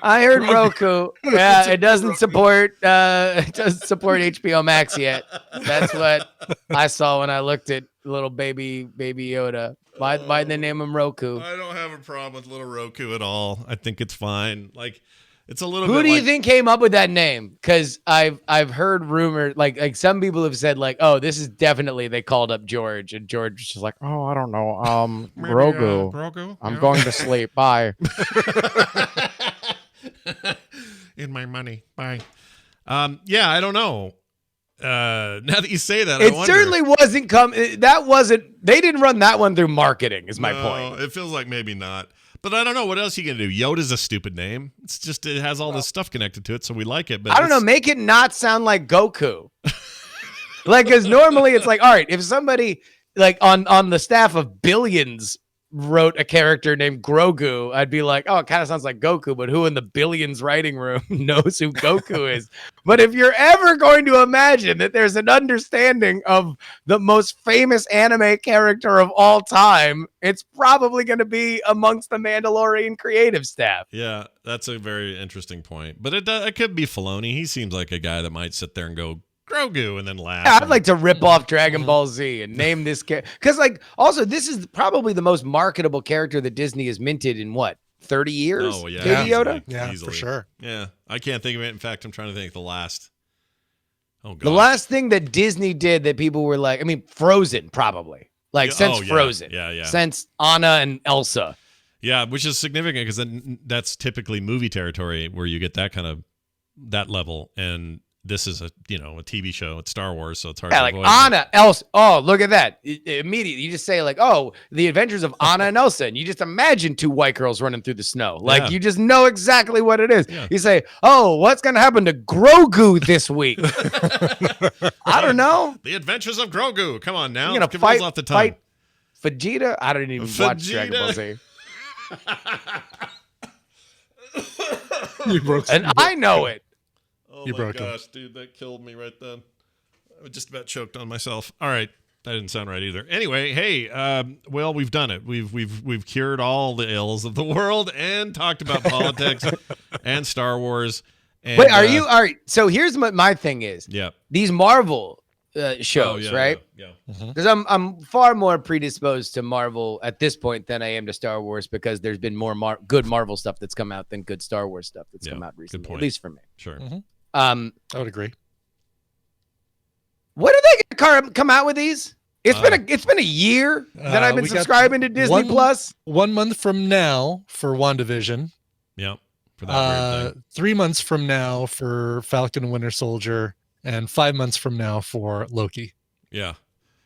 I heard Roku. Yeah, it doesn't support HBO Max yet. That's what I saw when I looked at little baby Yoda. Why'd they name him Roku? I don't have a problem with little Roku at all. I think it's fine. Like, it's a little Who bit do you think came up with that name? Because I've heard rumors, like some people have said, like, oh, this is definitely they called up George, and George was just like, oh, I don't know, Grogu. Grogu? I'm going to sleep. Bye. In my money. Bye. Yeah, I don't know. Now that you say that, It I wonder. certainly wasn't they didn't run that one through marketing, is my point. It feels like maybe not. But I don't know. What else are you going to do? Yoda's a stupid name. It's just, it has all this stuff connected to it, so we like it. But I don't know. Make it not sound like Goku. Like, because normally it's like, all right, if somebody like on the staff of Billions wrote a character named Grogu, I'd be like, oh, it kind of sounds like Goku, but who in the Billions writing room knows who Goku is? But if you're ever going to imagine that there's an understanding of the most famous anime character of all time, it's probably going to be amongst the Mandalorian creative staff. Yeah, that's a very interesting point. But it could be Filoni. He seems like a guy that might sit there and go, Grogu, and then laugh. Yeah, I'd like to rip off Dragon Ball Z and name this character. Because, like, also, this is probably the most marketable character that Disney has minted in, 30 years? Oh, yeah. Baby Yoda? Yeah, Easily. for sure. Yeah, I can't think of it. In fact, I'm trying to think the last. Oh, God. The last thing that Disney did that people were like, I mean, Frozen, probably. Like, since Frozen. Yeah. Since Anna and Elsa. Yeah, which is significant because that's typically movie territory where you get that kind of, that level. And this is a TV show. It's Star Wars, so it's hard to like avoid. Anna, Elsa. Oh, look at that. Immediately, you just say like, oh, the adventures of Anna and Elsa. And you just imagine two white girls running through the snow. Like, you just know exactly what it is. Yeah. You say, oh, what's going to happen to Grogu this week? I don't know. The Adventures of Grogu. Come on now. You're going to fight off the tongue. Fight Vegeta? I don't even watch Dragon Ball Z. And I know it. Oh my gosh, dude, that killed me right then. I just about choked on myself. All right, that didn't sound right either. Anyway, hey, well, we've done it. We've cured all the ills of the world and talked about politics and Star Wars. And, wait, are you all right? So here's what my thing is. Yeah, these Marvel shows, right? Yeah. Because I'm far more predisposed to Marvel at this point than I am to Star Wars because there's been more good Marvel stuff that's come out than good Star Wars stuff that's come out recently. Good point. At least for me. Sure. I would agree. When are they going to come out with these? It's been a year that I've been subscribing to Disney Plus. 1 month from now for WandaVision. Yeah. For that weird thing. 3 months from now for Falcon and Winter Soldier, and 5 months from now for Loki. Yeah.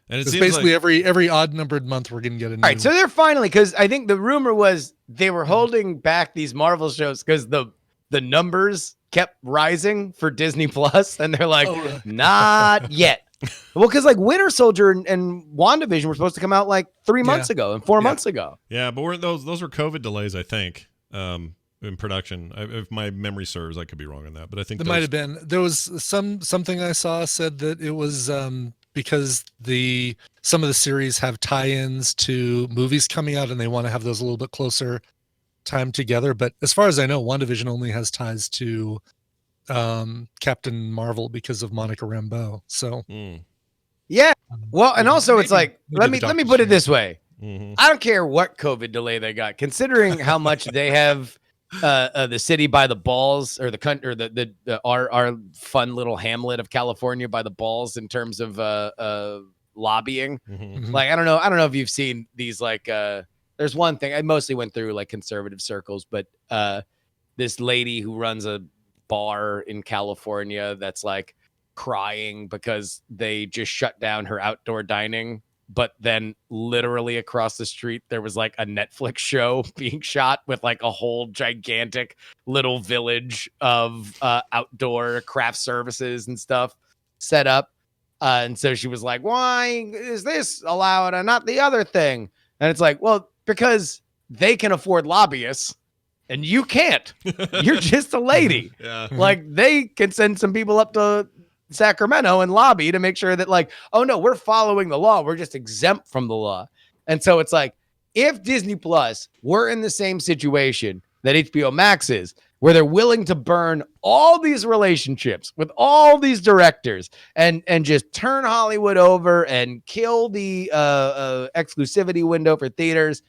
And it's basically every odd numbered month we're going to get a new. All right, so they're finally, because I think the rumor was they were holding back these Marvel shows because the numbers kept rising for Disney Plus, and they're like, not yet. Well, because like Winter Soldier and WandaVision were supposed to come out like 3 months ago and 4 months ago. Yeah, but those were COVID delays, I think, in production. If my memory serves, I could be wrong on that, but I think there might have been. There was something I saw said that it was because some of the series have tie-ins to movies coming out, and they want to have those a little bit closer time together. But as far as I know, WandaVision only has ties to Captain Marvel because of Monica Rambeau. So yeah, well, and also it's like let me put it this way. Mm-hmm. I don't care what COVID delay they got, considering how much they have the city by the balls, or the country, or our fun little hamlet of California by the balls in terms of lobbying. Mm-hmm. Like I don't know if you've seen these like there's one thing I mostly went through like conservative circles, but this lady who runs a bar in California that's like crying because they just shut down her outdoor dining. But then literally across the street, there was like a Netflix show being shot with like a whole gigantic little village of outdoor craft services and stuff set up. And so she was like, why is this allowed and not the other thing? And it's like, well, because they can afford lobbyists and you can't. You're just a lady. Yeah. Like they can send some people up to Sacramento and lobby to make sure that like, oh no, we're following the law. We're just exempt from the law. And so it's like, if Disney Plus were in the same situation that HBO Max is, where they're willing to burn all these relationships with all these directors and just turn Hollywood over and kill the exclusivity window for theaters,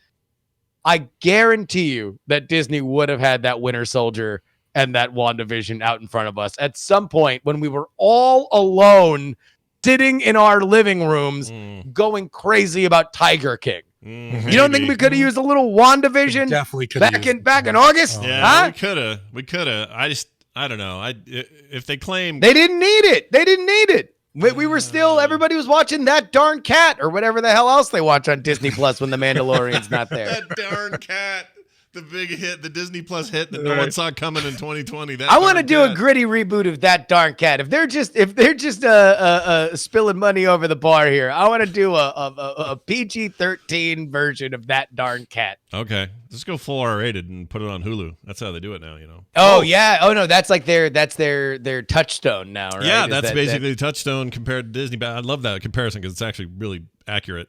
I guarantee you that Disney would have had that Winter Soldier and that WandaVision out in front of us at some point when we were all alone, sitting in our living rooms, going crazy about Tiger King. You don't think we could have used a little WandaVision Definitely could back in August? Yeah, Huh? we could have. I don't know. If they claim They didn't need it. We were still, everybody was watching That Darn Cat or whatever the hell else they watch on Disney Plus when The Mandalorian's not there. That darn cat, the big hit, the Disney Plus hit that no one saw coming in 2020. I want to do a gritty reboot of That Darn Cat. If they're just spilling money over the bar here, I want to do a PG-13 version of That Darn Cat. Okay, let's go full R-rated and put it on Hulu. That's how they do it now, you know. Oh yeah. Oh no, that's like their touchstone now, right? Yeah, Is that's that- basically the touchstone compared to Disney. But I love that comparison because it's actually really accurate.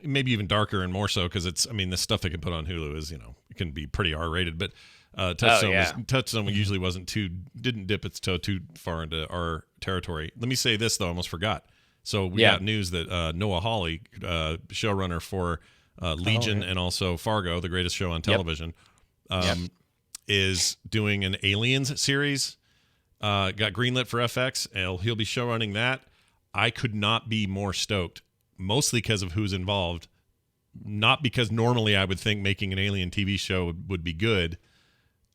Maybe even darker and more so because it's. I mean, the stuff they can put on Hulu is, you know, it can be pretty R-rated. But Touchstone usually didn't dip its toe too far into our territory. Let me say this though, I almost forgot. So we got news that Noah Hawley, showrunner for Legion and also Fargo, the greatest show on television, is doing an Aliens series. Got greenlit for FX, and he'll be showrunning that. I could not be more stoked, mostly because of who's involved. Not because normally I would think making an Alien TV show would be good.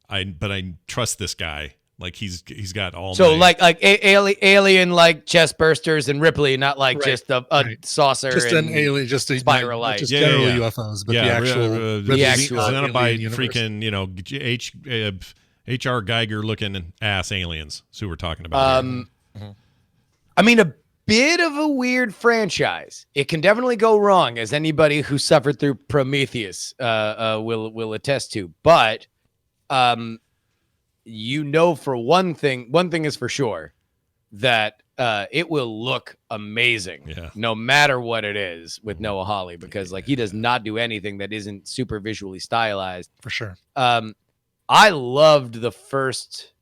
But I trust this guy. Like he's got all. So like alien like chest bursters and Ripley, not like just a saucer. Just and an alien, just a spiral light. Just general UFOs, but the actual Xenobite universe. freaking, you know, H.R. Geiger looking ass aliens. Is who we're talking about. I mean, a bit of a weird franchise. It can definitely go wrong, as anybody who suffered through Prometheus will attest to. But you know, for one thing is for sure, that it will look amazing, no matter what it is with Noah Hawley, because like he does not do anything that isn't super visually stylized. For sure. I loved the first.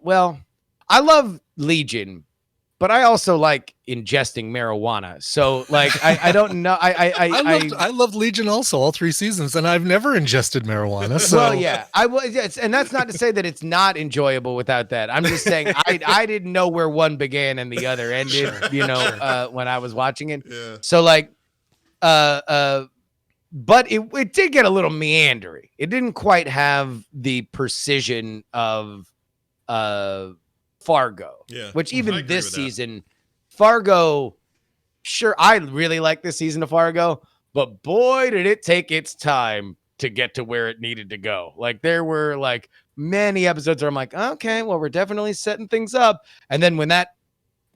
Well, I love Legion, but I also like ingesting marijuana. So like, I don't know. I loved Legion also, all 3 seasons, and I've never ingested marijuana. So. Well, yeah, I was, and that's not to say that it's not enjoyable without that. I'm just saying I didn't know where one began and the other ended. When I was watching it. Yeah. So like, but it did get a little meandery. It didn't quite have the precision of Fargo, which even this season, Fargo, sure, I really like this season of Fargo, but boy, did it take its time to get to where it needed to go. Like there were like many episodes where I'm like, okay, well, we're definitely setting things up. And then when it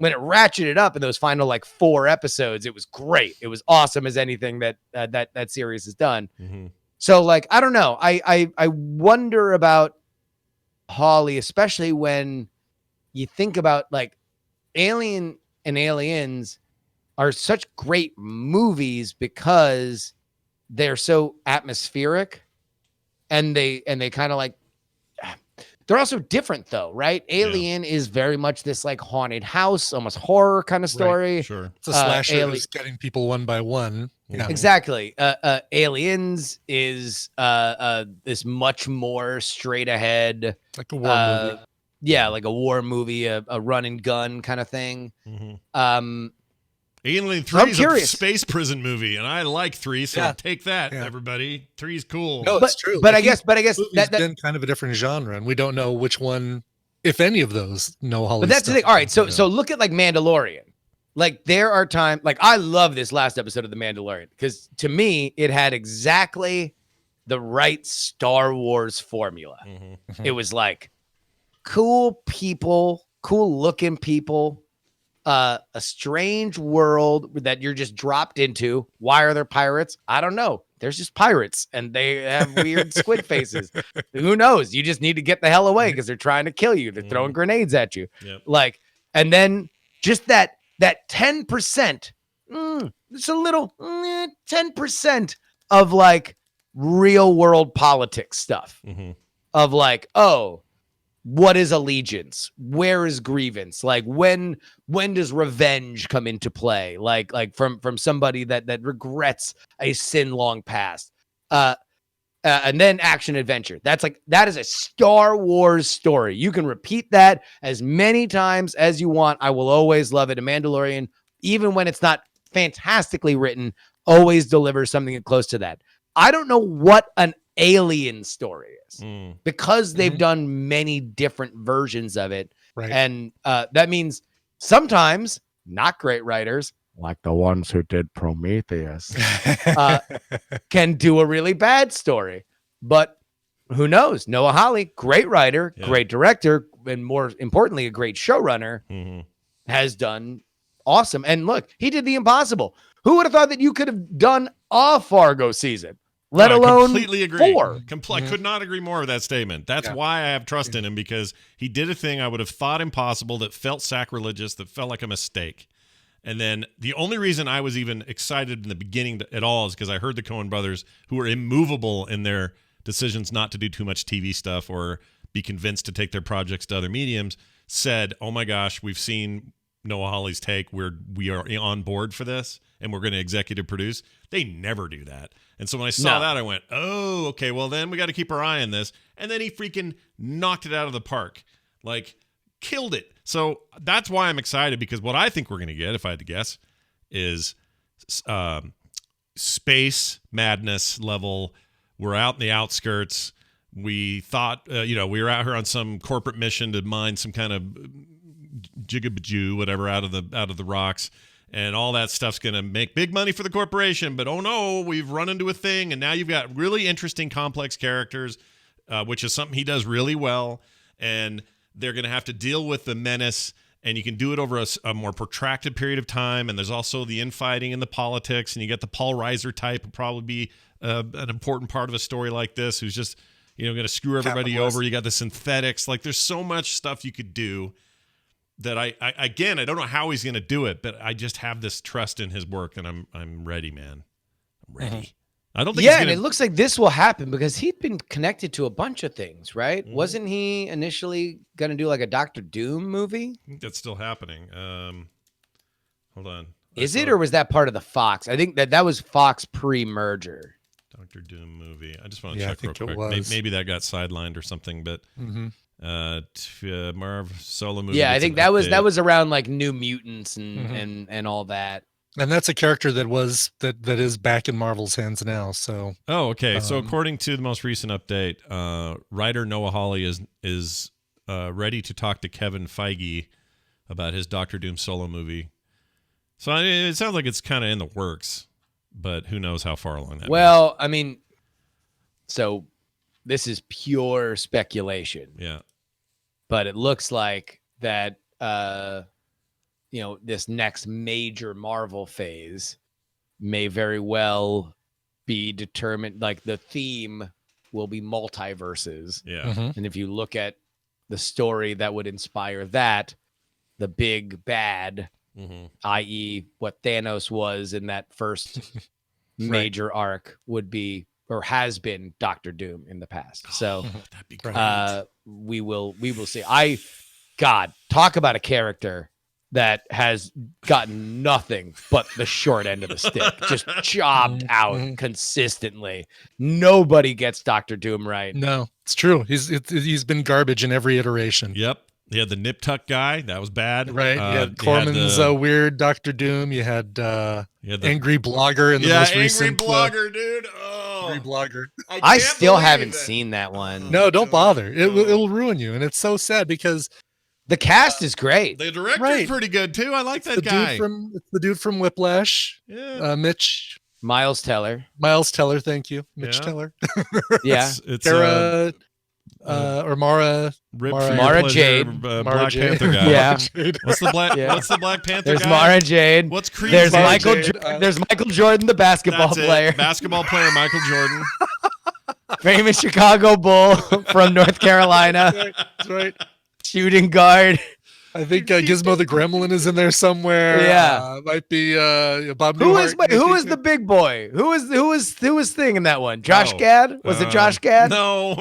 ratcheted up in those final like 4 episodes, it was great. It was awesome as anything that series has done. Mm-hmm. So like, I don't know. I wonder about Hawley, especially when you think about like Alien and Aliens are such great movies because they're so atmospheric and they kind of like, they're also different though, right? Alien is very much this like haunted house, almost horror kind of story. Right, sure. It's a slasher who's getting people one by one. Yeah. Exactly. Aliens is this much more straight ahead. Like a war movie. Yeah, like a war movie, a run and gun kind of thing. Mm-hmm. Alien So I'm 3 is a curious. space prison movie, and I like 3, so Yeah. take that, Yeah. everybody. 3's cool. No, it's true. But I Like, guess movie's that been kind of a different genre, and we don't know which one, if any of those, Noah Hawley. But that's the thing. All right, so look at like Mandalorian. Like there are times, like I love this last episode of The Mandalorian because to me it had exactly the right Star Wars formula. It was like cool people, cool looking people, a strange world that you're just dropped into. Why are there pirates? I don't know. There's just pirates and they have weird squid faces. Who knows? You just need to get the hell away because they're trying to kill you. They're throwing grenades at you. Yep. Like, and then just that 10%, it's a little 10% of like real world politics stuff of like, oh, what is allegiance? Where is grievance? Like when does revenge come into play? Like from somebody that regrets a sin long past. And then action adventure. That is a Star Wars story. You can repeat that as many times as you want. I will always love it. A Mandalorian, even when it's not fantastically written, always delivers something close to that. I don't know what an alien story is because they've done many different versions of it. Right. And that means sometimes not great writers, like the ones who did Prometheus, can do a really bad story. But who knows? Noah Hawley, great writer, great director, and more importantly, a great showrunner, has done awesome. And look, he did the impossible. Who would have thought that you could have done a Fargo season, let alone completely agree. 4? I could not agree more with that statement. That's why I have trust in him, because he did a thing I would have thought impossible, that felt sacrilegious, that felt like a mistake. And then the only reason I was even excited in the beginning at all is because I heard the Coen brothers, who were immovable in their decisions not to do too much TV stuff or be convinced to take their projects to other mediums, said, oh my gosh, we've seen Noah Hawley's take. We are on board for this, and we're going to executive produce. They never do that. And so when I saw that, I went, oh, okay, well then we got to keep our eye on this. And then he freaking knocked it out of the park. Like, killed it. So that's why I'm excited, because what I think we're going to get, if I had to guess, is space madness level. We're out in the outskirts. We thought, we were out here on some corporate mission to mine some kind of jigabajoo, whatever, out of the rocks. And all that stuff's going to make big money for the corporation. But oh no, we've run into a thing. And now you've got really interesting, complex characters, which is something he does really well. And they're going to have to deal with the menace, and you can do it over a more protracted period of time. And there's also the infighting and the politics, and you get the Paul Reiser type will probably be an important part of a story like this, who's just, going to screw everybody over. You got the synthetics. Like, there's so much stuff you could do that I don't know how he's going to do it, but I just have this trust in his work, and I'm ready, man. I'm ready. I don't think and it looks like this will happen because he'd been connected to a bunch of things, right? Wasn't he initially going to do like a Doctor Doom movie? I think that's still happening. Hold on. Is it, or was that part of the Fox? I think that was Fox pre-merger. Doctor Doom movie. I just want to check real quick. Maybe that got sidelined or something, but Marv solo movie. Yeah, I think that was around like New Mutants and all that. And that's a character that is back in Marvel's hands now. So okay. So according to the most recent update, writer Noah Hawley is ready to talk to Kevin Feige about his Doctor Doom solo movie. So it sounds like it's kind of in the works, but who knows how far along that. Well, I mean, so this is pure speculation. Yeah, but it looks like that. This next major Marvel phase may very well be determined. Like the theme will be multiverses. Yeah. And if you look at the story that would inspire that, the big bad, i.e. what Thanos was in that first major arc, would be, or has been, Doctor Doom in the past. So that'd be great. We will see. God, talk about a character that has gotten nothing but the short end of the stick, just chopped out consistently. Nobody gets Doctor Doom right. No, it's true. He's been garbage in every iteration. Yep. You had the Nip Tuck guy. That was bad. Right. You had Corman's weird Dr. Doom. You had the Angry Blogger in the most recent. Angry Blogger, dude. Angry Blogger. I still haven't seen that one. No, don't bother. It'll ruin you. And it's so sad because the cast is great. The director's pretty good, too. I like that guy. It's the dude from Whiplash. Yeah. Miles Teller. Thank you. Mitch Teller. Yeah. It's Sarah... or Mara Jade, Black Panther guy. Yeah. What's the Black Panther There's guy? Mara Jade. What's Creed? There's there's Michael Jordan, the basketball player. Basketball player Michael Jordan. Famous Chicago Bull from North Carolina. That's right. Shooting guard. I think Gizmo the Gremlin is in there somewhere. Yeah, might be Bob Newhart. Who is the big boy? Who was Thing in that one? Josh Gad? Was it Josh Gad? No.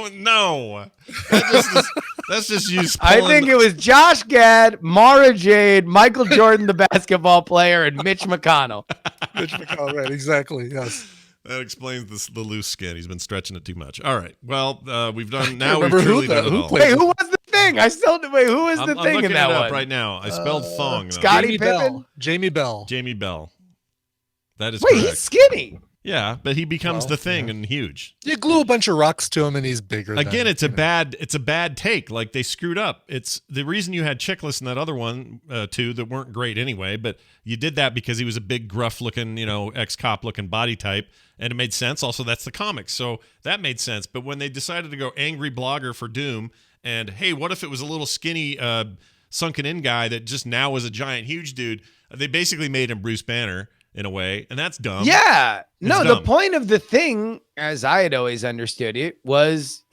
That's just you. I think it was Josh Gad, Mara Jade, Michael Jordan, the basketball player, and Mitch McConnell. Mitch McConnell, right? Exactly. Yes. That explains the loose skin. He's been stretching it too much. All right. Well, we've done now. Remember we've truly done it all. Wait, who was the Thing? I still wait. Who was the Thing in that it up one? right now. I spelled thong. Scottie Pippen. Jamie Bell. That is wait. correct. He's skinny. Yeah, but he becomes the Thing and huge. You glue a bunch of rocks to him and he's bigger. Again, it's a bad take. Like they screwed up. It's the reason you had Chickless in that other one too that weren't great anyway. But you did that because he was a big, gruff-looking, ex-cop looking body type, and it made sense. Also, that's the comics, so that made sense. But when they decided to go Angry Blogger for Doom, and hey, what if it was a little skinny, sunken-in guy that just now was a giant, huge dude? They basically made him Bruce Banner. In a way, and that's dumb. Yeah. It's no, dumb. the point of the Thing, as I had always understood it was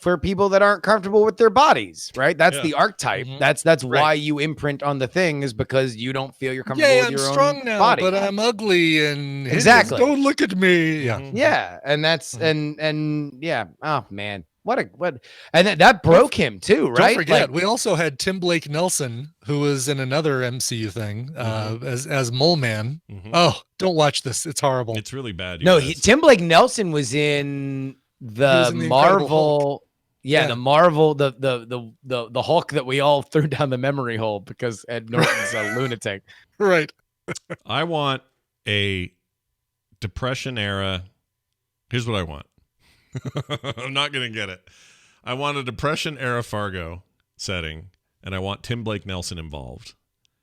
for people that aren't comfortable with their bodies, right? That's the archetype. Mm-hmm. That's why you imprint on the Thing is because you don't feel you're comfortable with your strong own now, body. but I'm ugly and exactly. Don't look at me. Yeah. Yeah. And that's and yeah. Oh man. What and that broke him too, right? Don't forget, we also had Tim Blake Nelson, who was in another MCU thing, as Mole Man. Mm-hmm. Oh, don't watch this; it's horrible. It's really bad. No, Tim Blake Nelson was in the Marvel. Yeah, the Marvel, the Hulk that we all threw down the memory hole because Ed Norton's a lunatic. Right. I want a Depression era. Here's what I want. I'm not going to get it. I want a Depression era Fargo setting, and I want Tim Blake Nelson involved.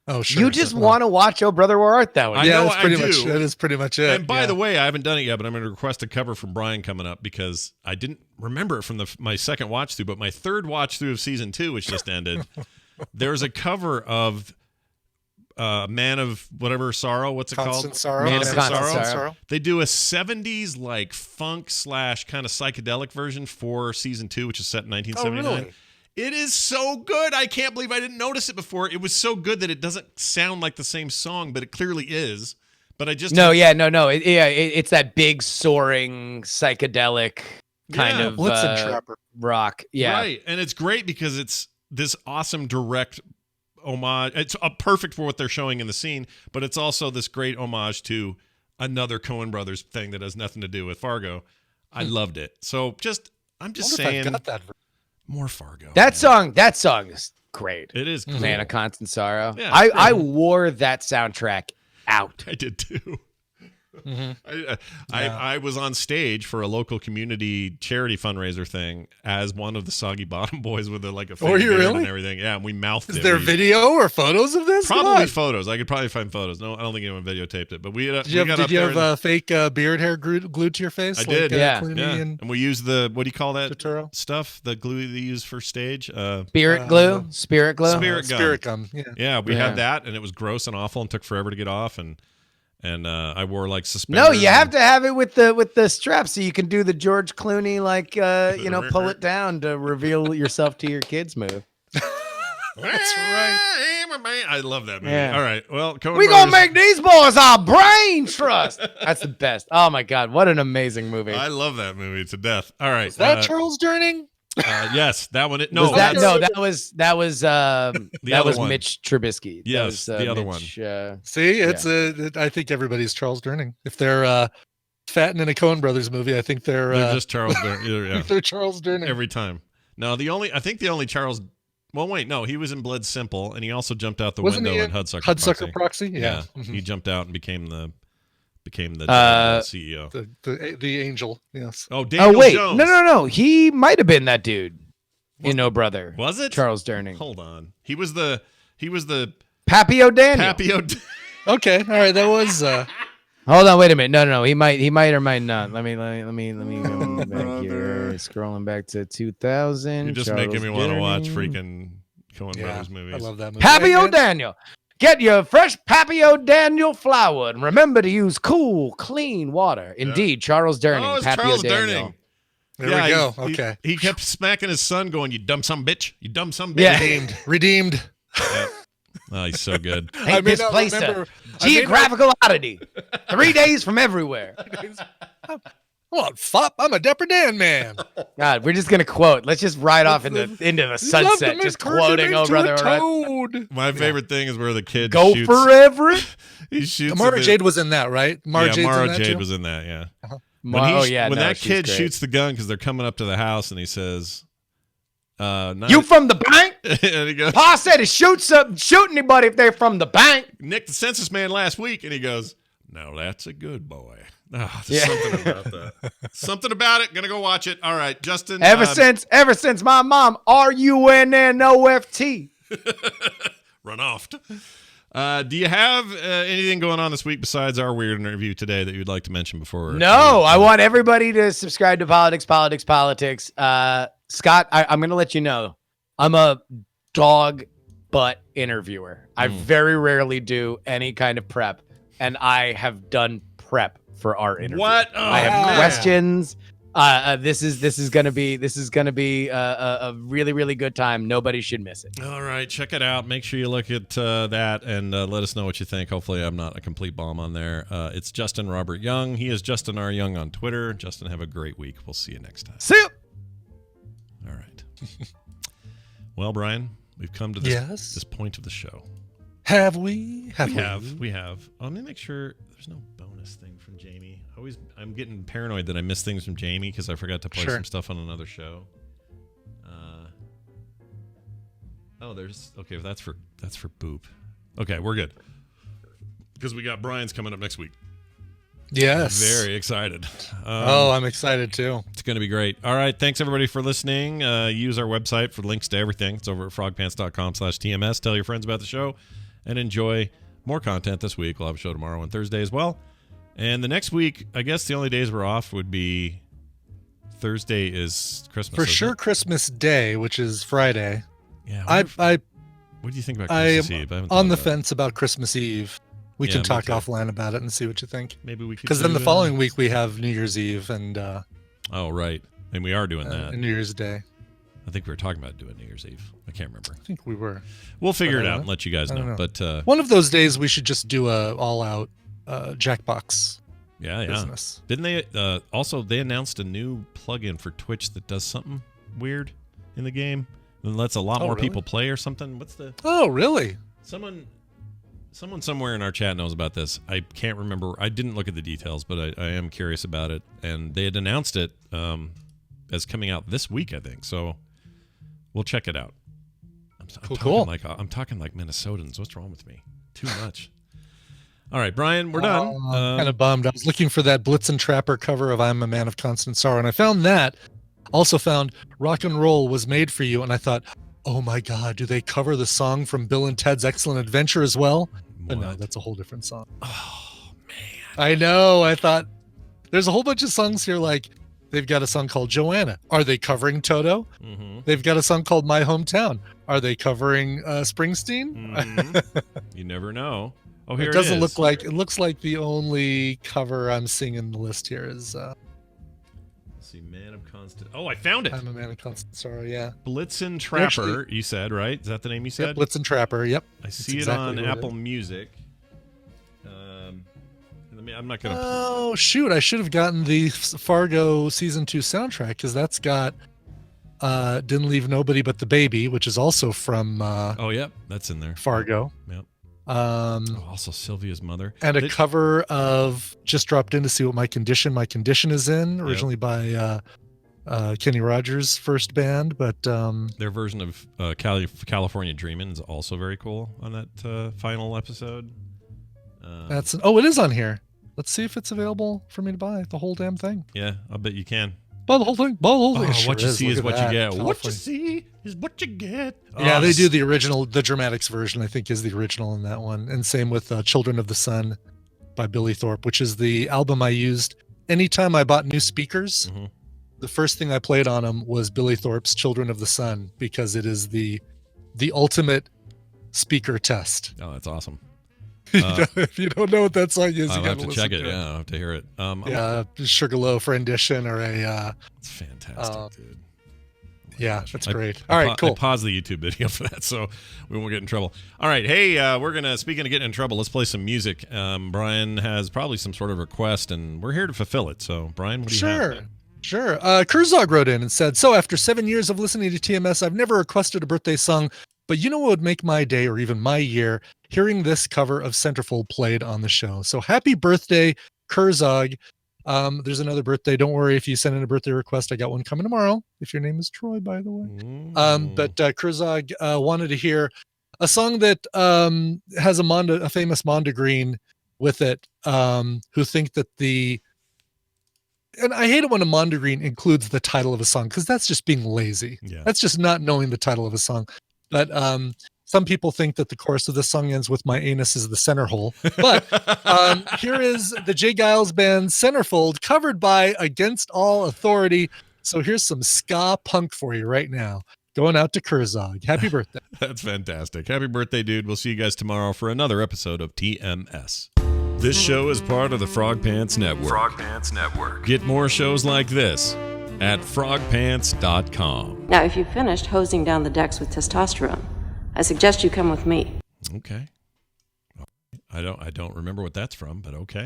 Oh, sure. You just want to watch Oh Brother Where Art Thou? That's pretty much. That is pretty much it. And by the way, I haven't done it yet, but I'm going to request a cover from Brian coming up because I didn't remember it from my second watch through, but my third watch through of season 2, which just ended, there's a cover of Man of whatever Sorrow. What's it Constant called? Sorrow. Man of Constant Sorrow. They do a 70s like funk / kind of psychedelic version for season 2, which is set in 1979. Oh, really? It is so good. I can't believe I didn't notice it before. It was so good that it doesn't sound like the same song, but it clearly is. But I just no. It's that big soaring psychedelic kind of Blitzen Trapper rock. Yeah, right. And it's great because it's this awesome direct homage. It's perfect for what they're showing in the scene, but it's also this great homage to another Coen Brothers thing that has nothing to do with Fargo. I loved it. So I'm just saying, I've got that more Fargo. That song is great. It is cool. Man of Constant Sorrow. Yeah, I wore that soundtrack out. I did too. Mm-hmm. I was on stage for a local community charity fundraiser thing as one of the Soggy Bottom Boys with a fake you beard really? and everything. Yeah, and we mouthed it. Is there video or photos of this? Probably photos. I could probably find photos. No, I don't think anyone videotaped it. But did you have fake beard hair glued to your face? I did. Clooney And we used the what do you call that Turturro? stuff? The glue they use for stage. Spirit glue. Spirit glue. Spirit gum. Yeah, we had that, and it was gross and awful, and took forever to get off, and I wore like suspenders. No, you have to have it with the strap so you can do the George Clooney pull it down to reveal yourself to your kids move. That's right. I love that movie. Yeah. All right. Well, we gonna make these boys our brain trust. That's the best. Oh my God, what an amazing movie! I love that movie to death. All right. Is that Charles Durning? Yes, that one. That was one. Mitch Trubisky. Yes, that was, the other Mitch, one. See, it's I think everybody's Charles Durning. If they're fatting in a Coen Brothers movie, I think they're just Charles Durning. Yeah. they're Charles Durning every time. No, I think the only Charles Well, wait, no, he was in Blood Simple, and he also jumped out the Wasn't window he in Hudsucker Hudsucker Proxy? Yeah. He jumped out and became the CEO. The angel. Yes. Oh, Daniel wait, Jones. no. He might have been that dude in No Brother. Was it Charles Durning? Hold on. He was the Papio Daniel. Okay. All right. That was. Hold on. Wait a minute. No. He might or might not. Let me go back here. Scrolling back to 2000. You're just Charles making me want to watch Durning. freaking Coen Brothers movies. I love that movie. Papio Daniel. Get your fresh Papio Daniel flour and remember to use cool, clean water. Indeed, Charles Durning. Oh, it's Papio Charles Daniel. Durning. There we go. Okay. He kept smacking his son, going, "You dumb some bitch! You dumb some bitch!" Yeah. Redeemed. Yeah. Oh, he's so good. Hey, this place a geographical oddity. 3 days from everywhere. What, fop? I'm a Dapper Dan man. God, we're just gonna quote. Let's just ride off into the sunset, just quoting "Oh Brother, Right." My favorite thing is where the kid Go shoots. for Everett. He shoots. Mara Jade was in that, right? Mara Jade's in Mara that Jade too? was in that. Yeah. Uh-huh. When that kid shoots the gun because they're coming up to the house, and he says, "You from the bank?" and he goes, Pa said to shoot anybody if they're from the bank. Nick the census man last week, and he goes, "No, that's a good boy." Oh, there's something about that. Something about it. Gonna go watch it. All right, Justin. Ever since my mom RUNNOFT run off. Do you have anything going on this week besides our weird interview today that you'd like to mention before? No, I want everybody to subscribe to Politics. Scott, I'm going to let you know, I'm a dog butt interviewer. I very rarely do any kind of prep, and I have done prep for our interview. What? Oh, I have questions. This is gonna be a really, really good time. Nobody should miss it. All right, check it out. Make sure you look at that and let us know what you think. Hopefully, I'm not a complete bomb on there. It's Justin Robert Young. He is Justin R. Young on Twitter. Justin, have a great week. We'll see you next time. See you. All right. Well, Brian, we've come to this point of the show. Have we? We have. Let me make sure there's no bonus thing from Jamie. I'm getting paranoid that I missed things from Jamie because I forgot to play some stuff on another show. Okay. That's for Boop. Okay, we're good because we got Brian's coming up next week. Yes. Very excited. I'm excited too. It's going to be great. All right. Thanks everybody for listening. Use our website for links to everything. It's over at frogpants.com/TMS. Tell your friends about the show and enjoy more content this week. We'll have a show tomorrow and Thursday as well. And the next week, I guess the only days we're off would be Thursday is Christmas. For sure, Christmas Day, which is Friday. Yeah. What do you think about Christmas Eve? I haven't on the thought about fence about Christmas Eve. We can talk offline about it and see what you think. Maybe we could. Because then the following week we have New Year's Eve and. Oh right, and we are doing that. New Year's Day. I think we were talking about doing New Year's Eve. I can't remember. I think we were. We'll figure it out and let you guys know. But one of those days we should just do a all-out Jackbox. Yeah. Business. Didn't they? Also, they announced a new plugin for Twitch that does something weird in the game and lets a lot more people play or something. What's the? Oh, really? Someone somewhere in our chat knows about this. I can't remember. I didn't look at the details, but I am curious about it. And they had announced it as coming out this week, I think. So we'll check it out. I'm talking like Minnesotans. What's wrong with me? Too much. All right, Brian, we're done. I'm kind of bummed. I was looking for that Blitzen Trapper cover of I'm a Man of Constant Sorrow, and I found that. Also found Rock and Roll Was Made for You, and I thought, oh my God, do they cover the song from Bill and Ted's Excellent Adventure as well? But no, that's a whole different song. Oh, man. I know. I thought there's a whole bunch of songs here, like they've got a song called Joanna. Are they covering Toto? Mm-hmm. They've got a song called My Hometown. Are they covering Springsteen? Mm-hmm. You never know. Oh, here it doesn't look like it looks like the only cover I'm seeing in the list here is let's see, Man of Constant. Oh, I found it. I'm a Man of Constant Sorrow, yeah. Blitzen Trapper, you said, right? Is that the name you said? Yep, Blitzen Trapper, yep. I see it on Apple Music. I'm not gonna. Oh shoot! I should have gotten the Fargo season 2 soundtrack because that's got "Didn't Leave Nobody But the Baby," which is also from. Oh yep, that's in there. Fargo. Yep. Also Sylvia's Mother. And a cover of Just Dropped In to See What My Condition is in, originally by Kenny Rogers' first band, but their version of California Dreamin' is also very cool on that final episode. It is on here. Let's see if it's available for me to buy the whole damn thing. Yeah, I'll bet you can. Buy the whole thing. Buy the whole thing. Oh, what you see is what you get. What you see is what you get. Yeah, they do the original. The Dramatics version, I think, is the original in that one. And same with Children of the Sun by Billy Thorpe, which is the album I used anytime I bought new speakers. Mm-hmm. The first thing I played on them was Billy Thorpe's Children of the Sun, because it is the ultimate speaker test. Oh, that's awesome. If you don't know what that song is, I'll you have gotta to check listen it. to Yeah, I'll have to hear it. Sugarloaf rendition or a. It's fantastic, dude. Yeah, that's great. All right, cool. I paused the YouTube video for that, so we won't get in trouble. All right, hey, speaking of getting in trouble, let's play some music. Brian has probably some sort of request, and we're here to fulfill it. So, Brian, what do you have? Sure. Kurzog wrote in and said, so after 7 years of listening to TMS, I've never requested a birthday song, but you know what would make my day or even my year? Hearing this cover of Centerfold played on the show. So happy birthday, Kurzog. There's another birthday. Don't worry if you send in a birthday request. I got one coming tomorrow, if your name is Troy, by the way. But Kurzog wanted to hear a song that has a famous Mondegreen with it, who think that and I hate it when a Mondegreen includes the title of a song, because that's just being lazy. Yeah. That's just not knowing the title of a song. But some people think that the chorus of the song ends with "My anus is the center hole." But here is the Jay Giles Band Centerfold, covered by Against All Authority. So here's some ska punk for you right now. Going out to Kurzog. Happy birthday. That's fantastic. Happy birthday, dude. We'll see you guys tomorrow for another episode of TMS. This show is part of the Frog Pants Network. Frog Pants Network. Get more shows like this at frogpants.com. Now, if you've finished hosing down the decks with testosterone, I suggest you come with me. Okay. I don't remember what that's from, but okay.